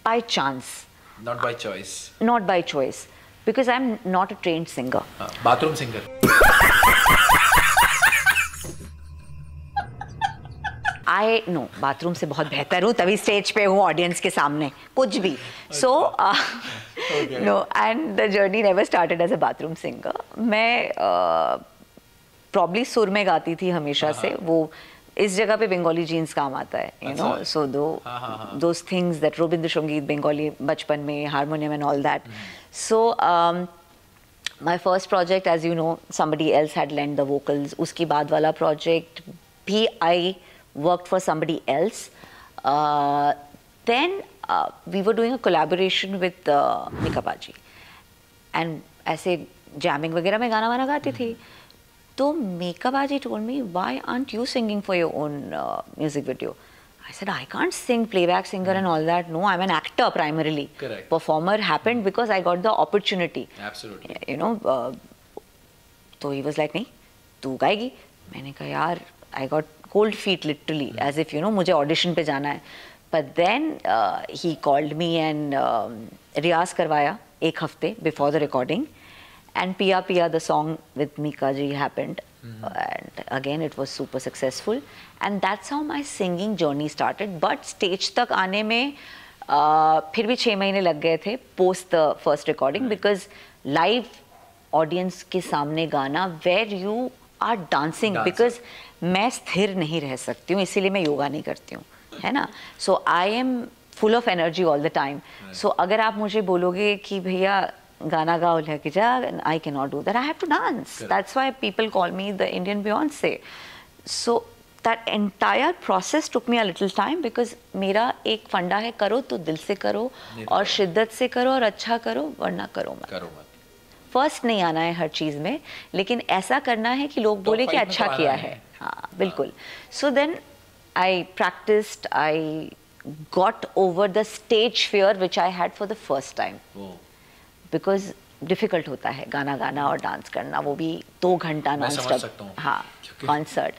by chance. Not by choice. Not by choice, because I'm not a trained singer. Bathroom singer. Bathroom से बहुत बेहतर हूँ, तभी स्टेज पे हूँ ऑडियंस के सामने, कुछ भी। So no, and the journey never started as a bathroom singer. मैं प्रॉब्ली सुर में गाती थी हमेशा से, वो इस जगह पे बंगाली जीन्स काम आता है, so those things that Rabindra Sangeet, Bengali बचपन में, harmonium and all that. So my first project, as you know, somebody else had lent the vocals. उसके बाद वाला प्रोजेक्ट भी आई worked for somebody else. Then we were doing a collaboration with Mika Baji, and ऐसे jamming वगैरह में गाना वाना गाती थी। तो Mika Baji told me, why aren't you singing for your own music video? I said, I can't sing, playback singer and all that. No, I'm an actor primarily. Correct. Performer happened because I got the opportunity. Absolutely. You know, so he was like, नहीं, तू गाएगी? मैंने कहा यार, I got cold feet literally, as if, you know, मुझे audition पे जाना है. But then he called me and रियाज करवाया एक हफ्ते before the recording. And Pia Pia, the song with Mika ji happened. And again, it was super successful. And that's how my singing journey started. But stage तक आने में फिर भी 6 महीने लग गए थे post the first recording, because live audience के सामने गाना where you are dancing, because मैं स्थिर नहीं रह सकती हूँ, इसीलिए मैं योगा नहीं करती हूँ, है ना. So I am full of energy all the time. So अगर आप मुझे बोलोगे कि भैया गाना गाओ लेके जा, I cannot do that. I have to dance. Correct. That's why people call me the Indian Beyonce. So that entire process took me a little time, because मेरा एक फंडा है, करो तो दिल से करो और शिद्दत से करो और अच्छा करो, वरना करो मत. फर्स्ट नहीं आना है हर चीज़ में, लेकिन ऐसा करना है कि लोग बोले कि अच्छा किया है. हाँ, बिल्कुल. So then I practiced. I got over the stage fear which I had for the first time. Because difficult होता है गाना गाना और डांस करना, वो भी 2 घंटा नॉन स्टॉप. हाँ, concert.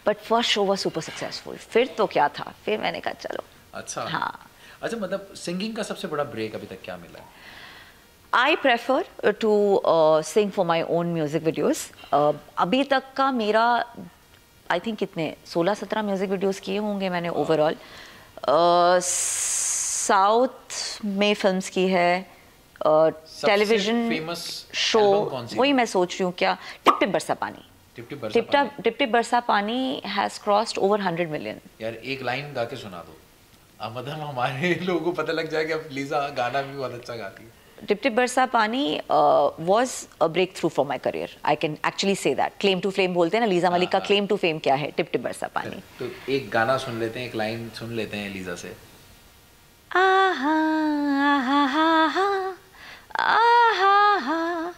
But first show was super successful. फिर तो क्या था, फिर मैंने कहा चलो. अच्छा. हाँ. अच्छा, मतलब सिंगिंग का सबसे बड़ा ब्रेक अभी तक क्या मिला है? I prefer to sing for my own music videos. अभी तक का मेरा I think कितने 16-17 म्यूजिक वीडियोस किए होंगे मैंने ओवरऑल. साउथ में फिल्म्स की है, टेलीविजन शो. वही मैं सोच रही हूँ क्या, टिप टिप बरसा पानी. टिप टिप बरसा पानी हैज क्रॉस्ड ओवर 100 मिलियन. यार एक लाइन गा के सुना दो, मतलब हमारे लोगों को पता लग जाएगा लीजा गाना भी बहुत अच्छा गाती है. Tip Tip Barsa Pani was a breakthrough for my career. I can actually say that. Claim to fame बोलते हैं ना, लीजा मलिक का claim to fame क्या है? Tip Tip Barsa Pani. तो एक गाना सुन लेते हैं, एक लाइन सुन लेते हैं लीजा से. आहा आहा आहा आहा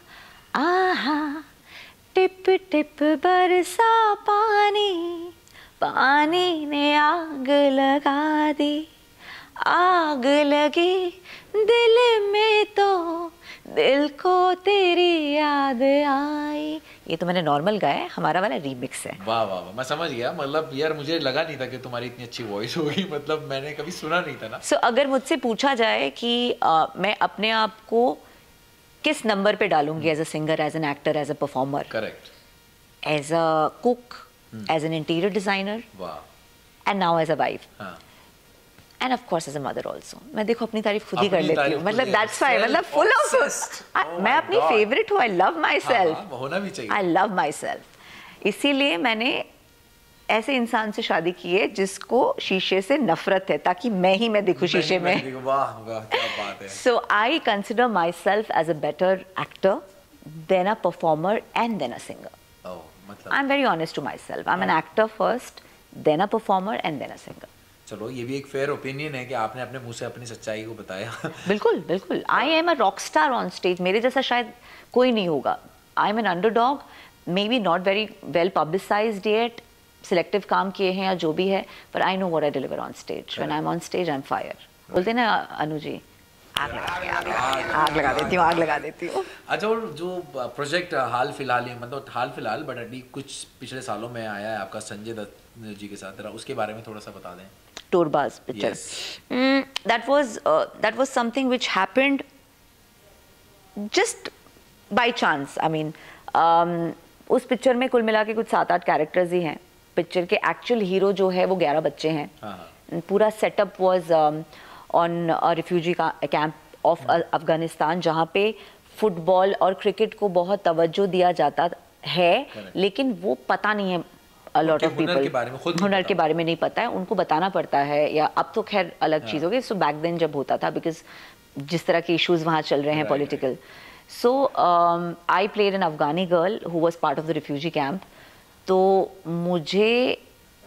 आहा टिप टिप बरसा पानी, पानी ने आग लगा दी, आग लगी दिल में तो दिल को तेरी याद आई. ये तो मैंने नॉर्मल गाया है, हमारा वाला रीमिक्स है. वाह वाह वाह, मैं समझ गया. मतलब यार मुझे लगा नहीं था कि तुम्हारी इतनी अच्छी वॉइस होगी, मतलब मैंने कभी सुना नहीं था ना. So, अगर मुझसे पूछा जाए कि मैं अपने आप को किस नंबर पे डालूंगी, as a singer, as an actor, as a performer, correct, as a cook, as an interior designer, and now as a wife, and of course as a mother also. मैं देखो अपनी तारीफ खुद ही कर लेती हूँ, मतलब that's why, मतलब full of मैं अपनी favorite हूँ. I love myself. होना भी चाहिए. I love myself. इसीलिए मैंने ऐसे इंसान से शादी की है जिसको शीशे से नफरत है, ताकि मैं दिखूं शीशे में. वाह वाह, क्या बात है. So I consider myself as a better actor than a performer and then a singer. Oh, मतलब I'm very honest to myself. I'm an actor first, then a performer and then a singer. चलो, ये भी एक fair opinion है कि आपने अपने मुंह से अपनी सच्चाई को बताया. बिल्कुल बिल्कुल. I am a rock star on stage. मेरे जैसा शायद कोई नहीं होगा. I am an underdog, maybe not very well publicised yet, selective काम किए हैं या जो भी है, पर I know what I deliver on stage. When I am on stage I am fire. बोलते ना अनु जी, आग लगा देती हूँ. अच्छा, और जो प्रोजेक्ट हाल फिलहाल, मतलब हाल फिलहाल बट अभी कुछ पिछले सालों में आया है आपका संजय दत्त जी के साथ, उसके बारे में थोड़ा सा बता दें. Torbaz picture. Yes. That was something which happened just by chance. I mean, उस पिक्चर में कुल मिला के कुछ 7-8 कैरेक्टर्स ही हैं. पिक्चर के एक्चुअल हीरो जो है वो 11 बच्चे हैं. पूरा setup was on a refugee camp of Afghanistan, जहाँ पे फुटबॉल और क्रिकेट को बहुत तवज्जो दिया जाता है, लेकिन वो पता नहीं है. A lot of people हुनर के बारे में नहीं पता है, उनको बताना पड़ता है. या अब तो खैर अलग चीज़ हो गई. सो बैक देन जब होता था, बिकॉज जिस तरह के इश्यूज वहाँ चल रहे हैं political. So I played an Afghani girl who was part of the refugee camp. तो मुझे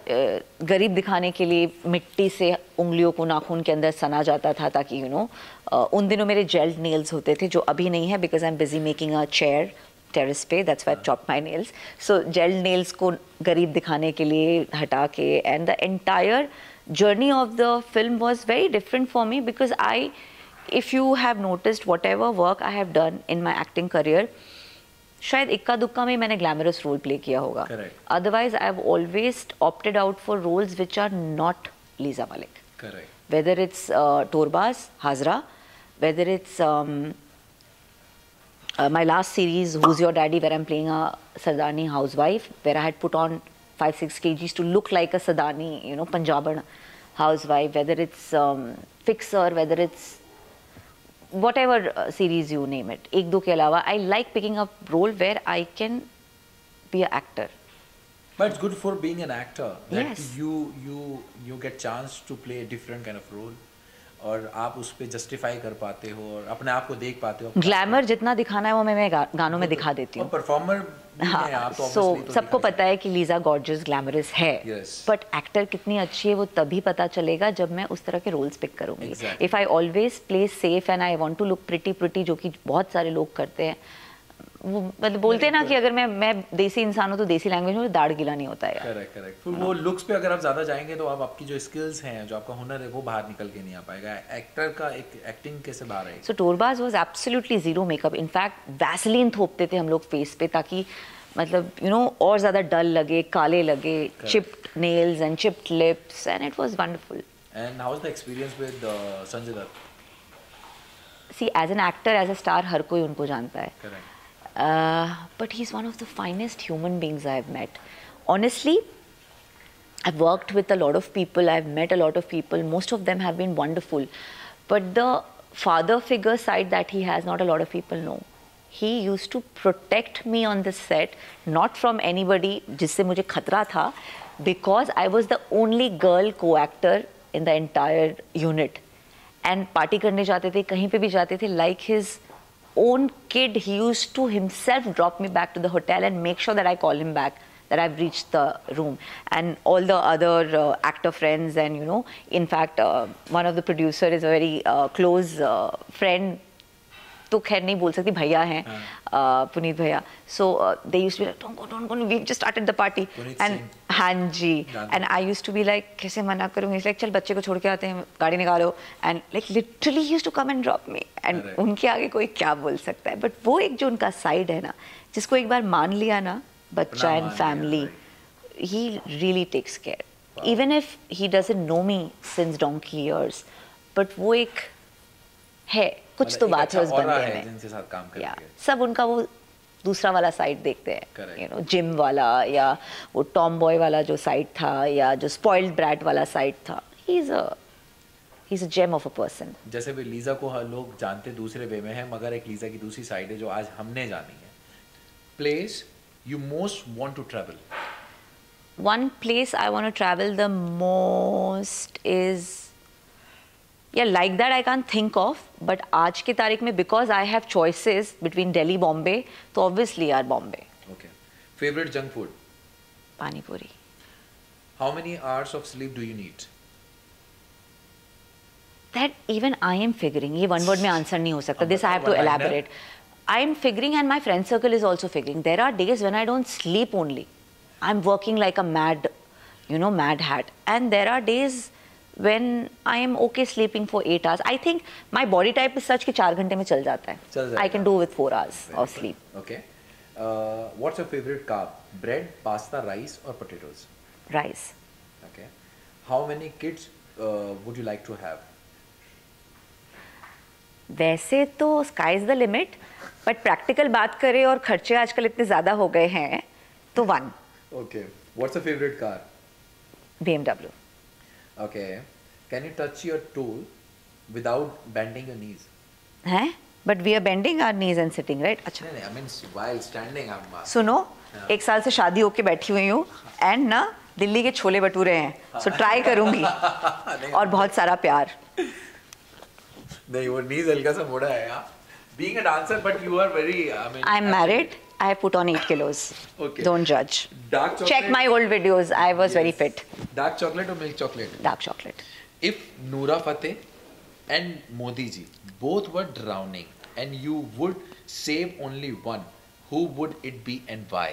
गरीब दिखाने के लिए मिट्टी से उंगलियों को नाखून के अंदर सना जाता था, ताकि उन दिनों मेरे जेल्ड नेल्स होते थे, जो अभी नहीं है, because I am busy making a chair terrace पे, that's why I chop my nails. So gel nails को गरीब दिखाने के लिए हटा के, and the entire journey of the film was very different for me because if you have noticed whatever work I have done in my acting career, शायद इक्का दुक्का में मैंने ग्लैमरस रोल प्ले किया होगा. Otherwise I have always opted out for roles which are not Liza Malik. Correct. Whether it's Torbaz, Hazra, whether it's my last series Who's Your Daddy, where I'm playing a Sardani housewife, where I had put on 5-6 kgs to look like a Sadani, you know, Punjaban housewife, whether it's Fixer, whether it's whatever series you name it. एक दो के अलावा, I like picking up role where I can be an actor. But it's good for being an actor that yes. you get chance to play a different kind of role. और आप उस पे justify कर पाते हो और अपने आप को देख पाते हो. ग्लैमर जितना दिखाना है वो मैं गानों में दिखा देती हूँ. परफॉर्मर हाँ, आप तो so, सबको पता है कि लीजा गॉर्जियस ग्लैमरस है, बट एक्टर कितनी अच्छी है वो तभी पता चलेगा जब मैं उस तरह के रोल्स पिक करूंगी. If I always play safe and I want to look pretty जो कि बहुत सारे लोग करते हैं, वो मतलब बोलते हैं ना कि अगर मैं देसी इंसान हूँ तो देसी लैंग्वेज में दाढ़ गीला नहीं होता है. करेक्ट. फिर वो लुक्स पे अगर आप ज्यादा जाएंगे तो आप आपकी जो स्किल्स हैं, जो आपका हुनर है, वो बाहर निकल के नहीं आ पाएगा. एक्टर का एक एक्टिंग कैसे बाहर आएगी. So Torbaaz was absolutely zero makeup. In fact Vaseline थोपते थे हम लोग फेस पे ताकि मतलब यू नो और ज्यादा डल लगे, काले लगे, chipped nails and chipped lips, and it was wonderful. And how was the experience with Sanjay Dutt? See as an actor, as a star, हर कोई उनको जानता है. Correct. But he's one of the finest human beings I've met. Honestly, I've worked with a lot of people, I've met a lot of people, most of them have been wonderful. But the father figure side that he has, not a lot of people know. He used to protect me on the set, not from anybody जिससे मुझे खतरा था, because I was the only girl co-actor in the entire unit. And party करने जाते थे, कहीं पे भी जाते थे, like his own kid, he used to himself drop me back to the hotel and make sure that I call him back, that I've reached the room. And all the other actor friends, and you know, in fact one of the producer is a very close friend, तो खैर नहीं बोल सकती, भैया हैं पुनीत भैया. So they used to be like don't go, we just started the party. And हाँ जी, and I used to be like कैसे मना करूँगी, लाइक चल बच्चे को छोड़ के आते हैं, गाड़ी निकालो. And like literally used to come and drop me. And उनके आगे कोई क्या बोल सकता है. बट वो एक जो उनका साइड है ना, जिसको एक बार मान लिया ना, बच्चा and family, he really takes care. Even if he doesn't know me since donkey years, but वो एक है, कुछ तो बात है उस बंदे में जिनके साथ काम करके. सब उनका वो दूसरा वाला साइड देखते हैं, यू नो, जिम वाला, या वो टॉम बॉय वाला जो साइड था, या जो स्पॉइल्ड ब्रैट वाला साइड था. He is a gem of a person. जैसे भी लीजा को हर लोग जानते दूसरे वे में है, मगर एक लीजा की दूसरी साइड है जो आज हमने जानी है. Place you most want to travel? One place I want to travel the most is, yeah, like that I can't think of, but आज की तारीख में because I have choices between Delhi, Bombay, तो obviously यार Bombay. Okay. Favorite junk food? Pani puri. How many hours of sleep do you need? That even I am figuring. ये one word में answer नहीं हो सकता. This I have to elaborate. I am figuring, and my friend circle is also figuring. There are days when I don't sleep only. I'm working like a mad, you know, mad hat. And there are days when I am okay sleeping for 8 hours. I think my body type is such कि 4 घंटे में चल जाता है. I can do with 4 hours of sleep. Okay. What's your favorite carb? Bread, pasta, rice, or potatoes? Rice. Okay. How many kids would you like to have? वैसे तो sky is the limit, but practical बात करें और खर्चे आजकल इतने ज़्यादा हो गए हैं, तो 1. Okay. What's your favorite car? BMW. Okay. Can you touch your toe without bending your knees? हैं? But we are bending our knees and sitting, right? अच्छा. नहीं, I mean while standing I'm. सुनो, 1 साल से शादी होके बैठी हुई हूँ, and ना दिल्ली के छोले भटूरे हैं, so try करूँगी. और बहुत सारा प्यार. नहीं, वो knees हल्का सा मोड़ा है यार. Being a dancer, but you are very. I mean. I'm married. I have put on 8 kilos. Okay. Don't judge. Dark chocolate. Check my old videos. I was very fit. Dark chocolate or milk chocolate? Dark chocolate. If Noora Fateh and Modi ji both were drowning and you would save only one, who would it be and why?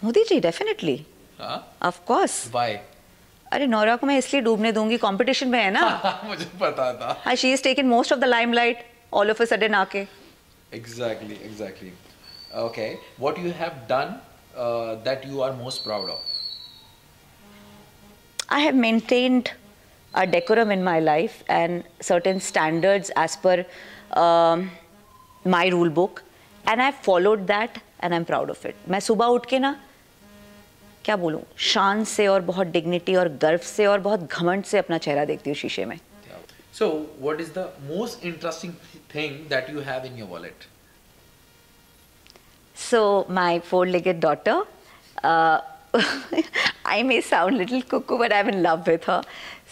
Modi ji definitely, of course. Why? अरे Nora को मैं इसलिए डूबने दूंगी, competition में है ना. मुझे पता था. She is taken most of the limelight all of a sudden आके. Exactly. Okay, what you have done that you are most proud of? I have maintained a decorum in my life and certain standards as per my rule book, and I've followed that and I'm proud of it. मैं सुबह उठ के ना, क्या बोलूँ, शान से और बहुत डिग्निटी और गर्व से और बहुत घमंड से अपना चेहरा देखती हूँ शीशे में. So, what is the most interesting thing that you have in your wallet? So, my four-legged daughter, I may sound little cuckoo, but I'm in love with her.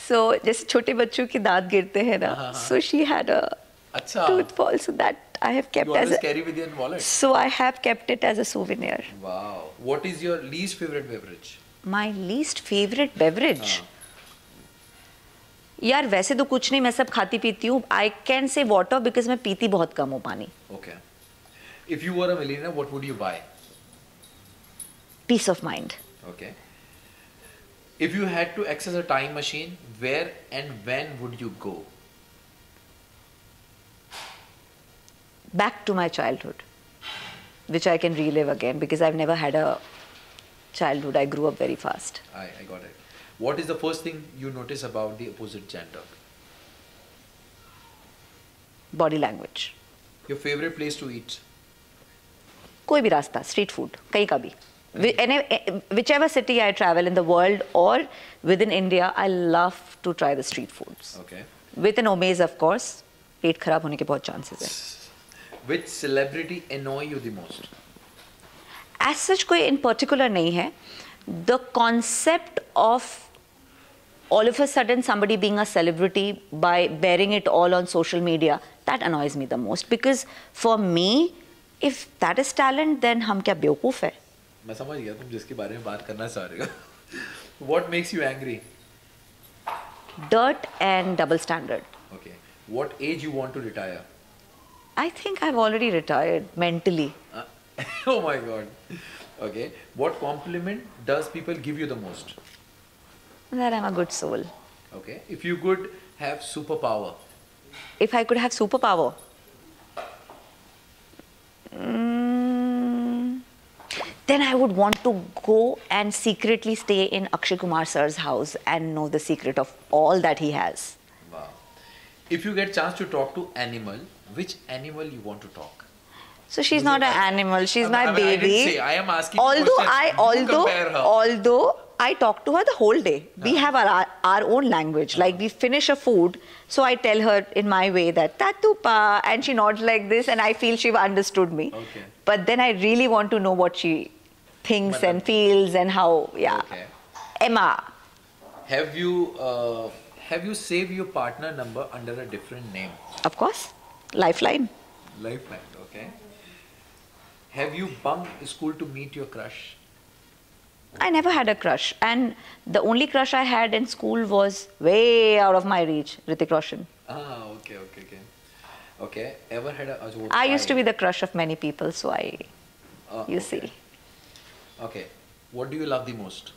So, जैसे छोटे बच्चों के दांत गिरते हैं ना, so she had a tooth fall, so that I have kept you as always carry with you in wallet. So I have kept it as a souvenir. Wow. What is your least favorite beverage? My least favorite beverage? यार वैसे तो कुछ नहीं, मैं सब खाती पीती हूँ. I can say water because मैं पीती बहुत कम हूँ पानी. Okay. If you were a millionaire, what would you buy? Peace of mind. Okay. If you had to access a time machine, where and when would you go? Back to my childhood, which I can relive again because I've never had a childhood. I grew up very fast. I got it. What is the first thing you notice about the opposite gender? Body language. Your favorite place to eat? कोई भी रास्ता, street food, कहीं का भी. Whichever city I travel in the world or within India, I love to try the street foods. Okay. With an omaze, of course. पेट खराब होने के बहुत chances हैं. Which celebrity annoy you the most? As such कोई in particular नहीं है. The concept of all of a sudden somebody being a celebrity by bearing it all on social media, that annoys me the most. Because for me, if that is talent, then हम क्या बेवकूफ है? मैं समझ गया तुम जिसके बारे में बात करना चाह रहे हो. What makes you angry? Dirt and double standard. Okay. What age you want to retire? I think I've already retired mentally. Oh my God. Okay. What compliment does people give you the most? That I'm a good soul. Okay. If you could have superpower. If I could have superpower. Then I would want to go and secretly stay in Akshay Kumar sir's house and know the secret of all that he has. Wow. If you get chance to talk to animal, which animal you want to talk? So she's not an animal. She's my baby. I didn't say. I am asking. Although I talk to her the whole day. We have our own language. Like we finish a food, so I tell her in my way that Tatupa, and she nods like this, and I feel she understood me. Okay. But then I really want to know what she thinks and feels and how. Yeah. Okay. Emma. Have you saved your partner number under a different name? Of course. Lifeline. Lifeline. Okay. Have you bunked school to meet your crush? I never had a crush, and the only crush I had in school was way out of my reach, Hrithik Roshan. Okay. Ever had a? I used to be the crush of many people, so you see. Okay. What do you love the most?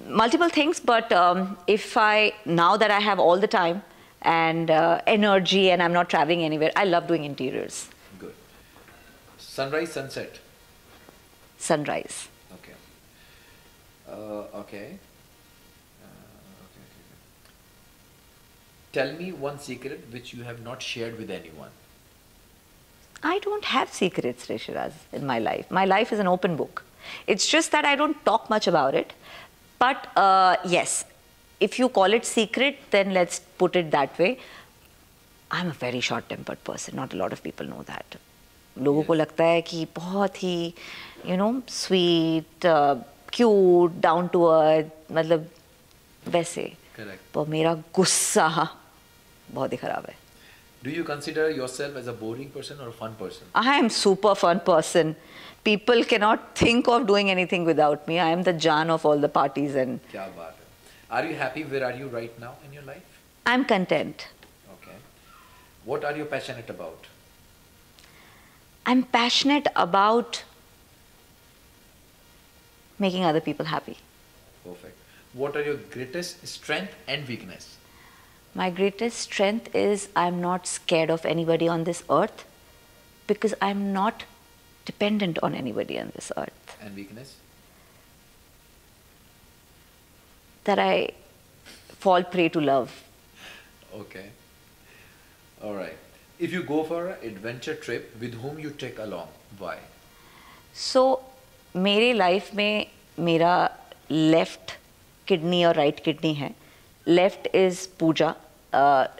Multiple things, but now that I have all the time and energy and I'm not traveling anywhere, I love doing interiors. Good. Sunrise, sunset? Sunrise. Okay. Okay. Tell me one secret which you have not shared with anyone. I don't have secrets, Rishiraz, in my life. My life is an open book. It's just that I don't talk much about it. But yes, if you call it secret, then let's put it that way. I'm a very short-tempered person. Not a lot of people know that. लोगों को लगता है कि बहुत ही, sweet, cute, down to earth, मतलब वैसे. Correct. पर मेरा गुस्सा बहुत ही खराब है. Do you consider yourself as a boring person or a fun person? I am super fun person. People cannot think of doing anything without me. I am the Jan of all the parties and. क्या बात है. Are you happy where are you right now in your life? I'm content. Okay. What are you passionate about? I'm passionate about making other people happy. Perfect. What are your greatest strength and weakness? My greatest strength is I'm not scared of anybody on this earth because I'm not dependent on anybody on this earth. And weakness? That I fall prey to love. Okay. All right. If you go for an adventure trip, with whom you take along? Why? So, मेरे life में मेरा left kidney और right kidney है. Left is Pooja.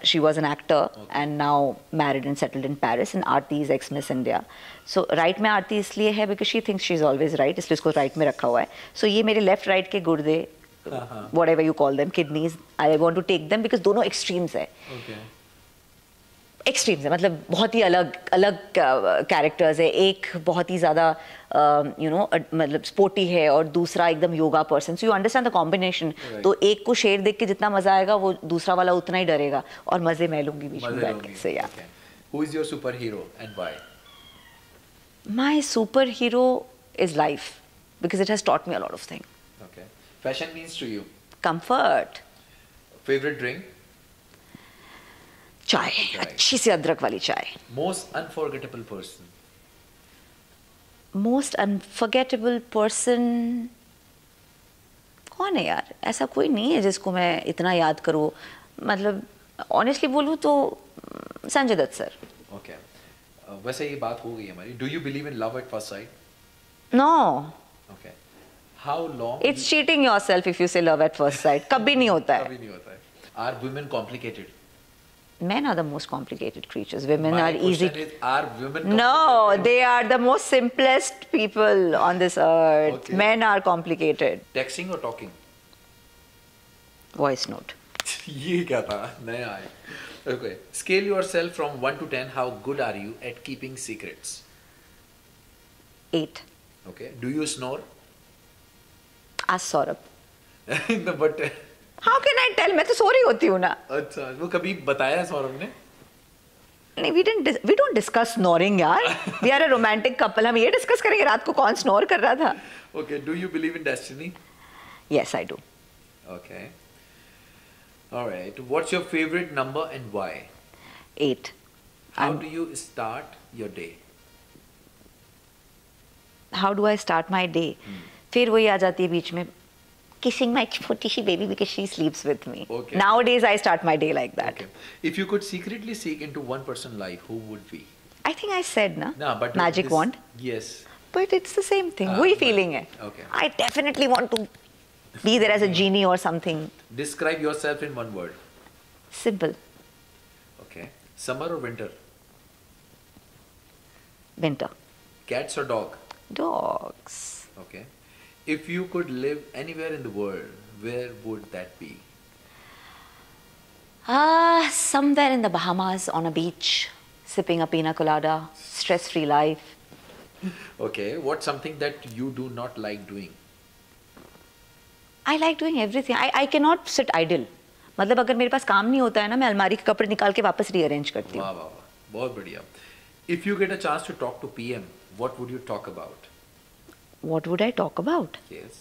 She was an actor and now married and settled in Paris, and Aarti is ex-Miss India. So right में आरती इसलिए है because she thinks she's always right, इसलिए उसको right में रखा हुआ है. So ये मेरे left right के गुर्दे, whatever you call them, kidneys, I want to take them because दोनों extremes है. Okay. एक्सट्रीम्स है, मतलब बहुत ही अलग अलग कैरेक्टर्स है. एक बहुत ही ज़्यादा मतलब स्पोर्टी है और दूसरा एकदम yoga person. So you understand the combination. तो एक को शेर देख के जितना मजा आएगा वो दूसरा वाला उतना ही डरेगा और मजे मैं लूंगी बीच में बैठ के. So yeah. Who is your super hero and why? My super hero is life because it has taught me a lot of things. Okay. Fashion means to you? Comfort. Favourite drink? Chai. अच्छी सी अदरक वाली चाय. Most unforgettable person? Most unforgettable person कौन है यार? ऐसा कोई नहीं है जिसको मैं इतना याद करूँ. मतलब ऑनेस्टली बोलूँ तो संजय दत्त सर. ओके. वैसे ये बात हो गई हमारी. Do you believe in love at first sight? No. Okay. How long? It's cheating yourself if you say love at first sight. कभी नहीं होता है. कभी नहीं होता है. Are women complicated? Men are the most complicated creatures. Women My are easy. question is, are women No, complicated? they are the most simplest people on this earth. Okay. Men are complicated. Texting or talking? Voice note. ये क्या था? नया है. Okay. Scale yourself from 1 to 10. How good are you at keeping secrets? 8. Okay. Do you snore? Ask Saurabh. No, but How can I tell? मैं तो सो रही होती हूँ ना. अच्छा, वो कभी बताया सौरभ ने? नहीं, we don't discuss snoring यार. We are a romantic couple. हम ये discuss करेंगे रात को कौन snore कर रहा था. Okay. Do you believe in destiny? Yes, I do. Okay. All right. What's your favorite number and why? 8. How do you start your day? How do I start my day? फिर वही आ जाती है बीच में. Kissing my छोटी baby because she sleeps with me. Okay. Nowadays I start my day like that. Okay. If you could secretly seek into one person's life, who would be? I think I said na. No, but Magic wand. Yes. But it's the same thing. वही feeling है. Okay. I definitely want to be there as a genie or something. Describe yourself in one word. Simple. Okay. Summer or winter? Winter. Cats or dog? Dogs. Okay. If you could live anywhere in the world, where would that be? Somewhere in the Bahamas on a beach, sipping a pina colada, stress-free life. Okay. What's something that you do not like doing? I like doing everything. I cannot sit idle. मतलब अगर मेरे पास काम नहीं होता है ना, मैं अलमारी के कपड़े निकाल के वापस रीअरेंज करती हूँ. वाह वाह वाह, बहुत बढ़िया. If you get a chance to talk to PM, what would you talk about? What would I talk about? Yes.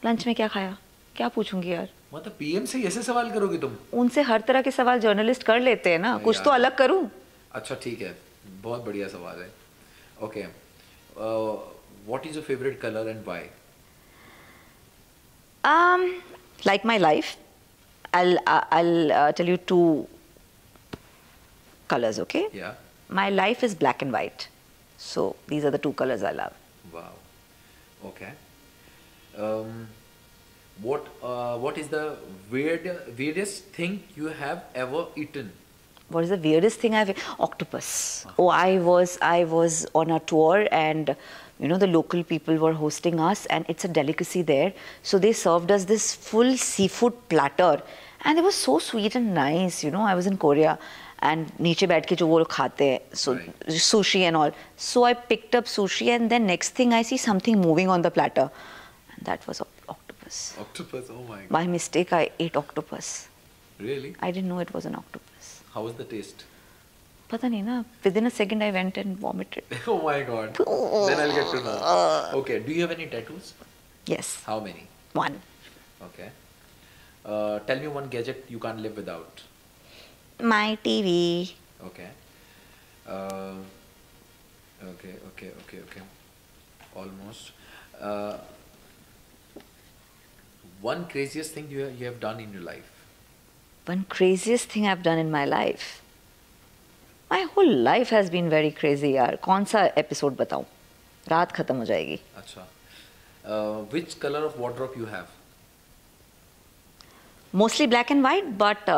Lunch में क्या खाया? क्या पूछूंगी यार? मतलब PM से ऐसे सवाल करोगी तुम? उनसे हर तरह के सवाल जर्नलिस्ट कर लेते हैं ना. कुछ तो अलग करूं. अच्छा ठीक है, बहुत बढ़िया सवाल है. Okay. What is your favorite color and why? Like my life, I'll tell you 2 colors. Okay. Yeah. My life is black and white. So these are the 2 colors I love. Wow. Okay. What is the weirdest thing you have ever eaten? What is the weirdest thing I've... Octopus. Oh, I was on a tour and the local people were hosting us and it's a delicacy there. So they served us this full seafood platter and it was so sweet and nice. I was in Korea. And नीचे बैठ के जो वो लोग खाते हैं, so sushi and all. So I picked up sushi and then next thing I see something moving on the platter, and that was octopus. Octopus, oh my God. By mistake I ate octopus. Really? I didn't know it was an octopus. How was the taste? पता नहीं ना, within a second I went and vomited. Oh my God. Then I'll get to know. Okay. Do you have any tattoos? Yes. How many? One. Okay. Tell me one gadget you can't live without. My TV. Okay. Okay. Almost. One craziest thing you have done in your life. One craziest thing I've done in my life. My whole life has been very crazy यार. कौन सा episode बताऊं? रात खत्म हो जाएगी. अच्छा. Which color of wardrobe you have? Mostly black and white, but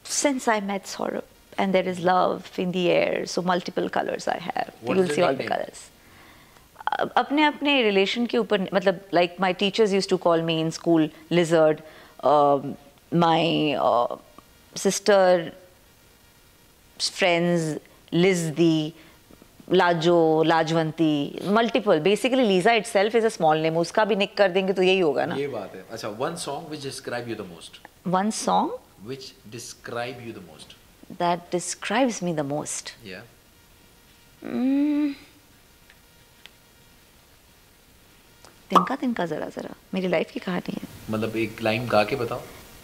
since I met Saurabh and there is love in the air, so multiple colors I have. What You'll is see your all the nickname? colors. अपने अपने relation के ऊपर, मतलब like my teachers used to call me in school lizard. My sister friends, Lizdi, Lajo, Lajwanti, multiple. Basically, Lisa itself is a small name. उसका भी निक कर देंगे तो यही होगा ना. ये बात है. अच्छा, one song which describe you the most. One song Which describe you the most. that describes me the most. Yeah. तिनका तिनका जरा जरा मेरी लाइफ की कहानी है. मतलब एक लाइन गा के बताओ.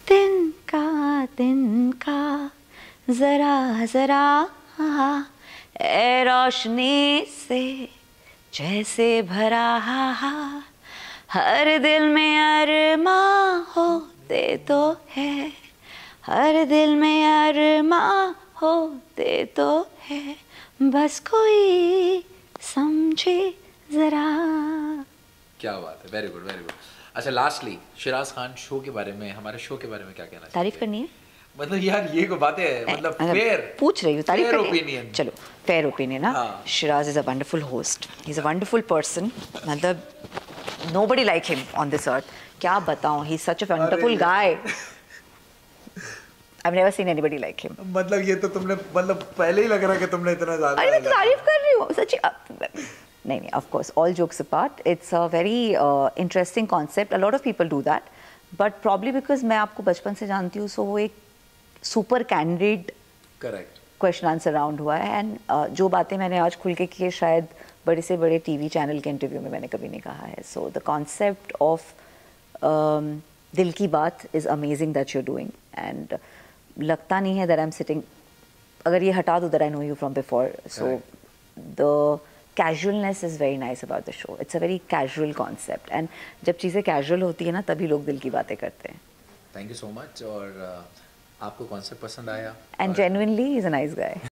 तिनका तिनका जरा जरा ए रोशनी से जैसे भरा हर दिल में अरमा होते तो है, हर दिल में अरमा होते तो है, बस कोई समझे जरा. क्या बात है. Very good, very good. अच्छा, लास्टली शिराज खान शो के बारे में, हमारे शो के बारे में क्या कहना चाहिए? तारीफ करनी है. मतलब यार ये को बातें है, मतलब फेयर पूछ रही हूँ, तारीफ फेयर करनी है. ओपिनियन. चलो फेयर ओपिनियन. हाँ. Siraj is a wonderful host, he is a wonderful person. मतलब nobody like him on this earth. क्या बताऊँ, he is such a wonderful guy. I've never seen anybody like him. मतलब ये तो तुमने, मतलब पहले ही लग रहा है कि तुमने इतना ज्यादा. अरे मैं तो तारीफ कर रही हूँ सच्ची. नहीं, of course, all jokes apart, it's a very interesting concept. A lot of people do that, but probably because मैं आपको बचपन से जानती हूँ, so वो एक super candid correct question answer round हुआ है. एंड जो बातें मैंने आज खुल के की है, शायद बड़े से बड़े टीवी चैनल के इंटरव्यू में मैंने कभी नहीं कहा है. So the concept of Dil Ki Baat is amazing that you are doing. And लगता नहीं है दैट आई एम सिटिंग, अगर ये हटा दो that I know you from before. So the casualness is very nice about the show. It's a very casual concept, and जब चीज़ें casual होती है ना, तभी लोग दिल की बातें करते हैं. Thank you so much. और आपको कॉन्सेप्ट पसंद आया? And genuinely is a nice guy.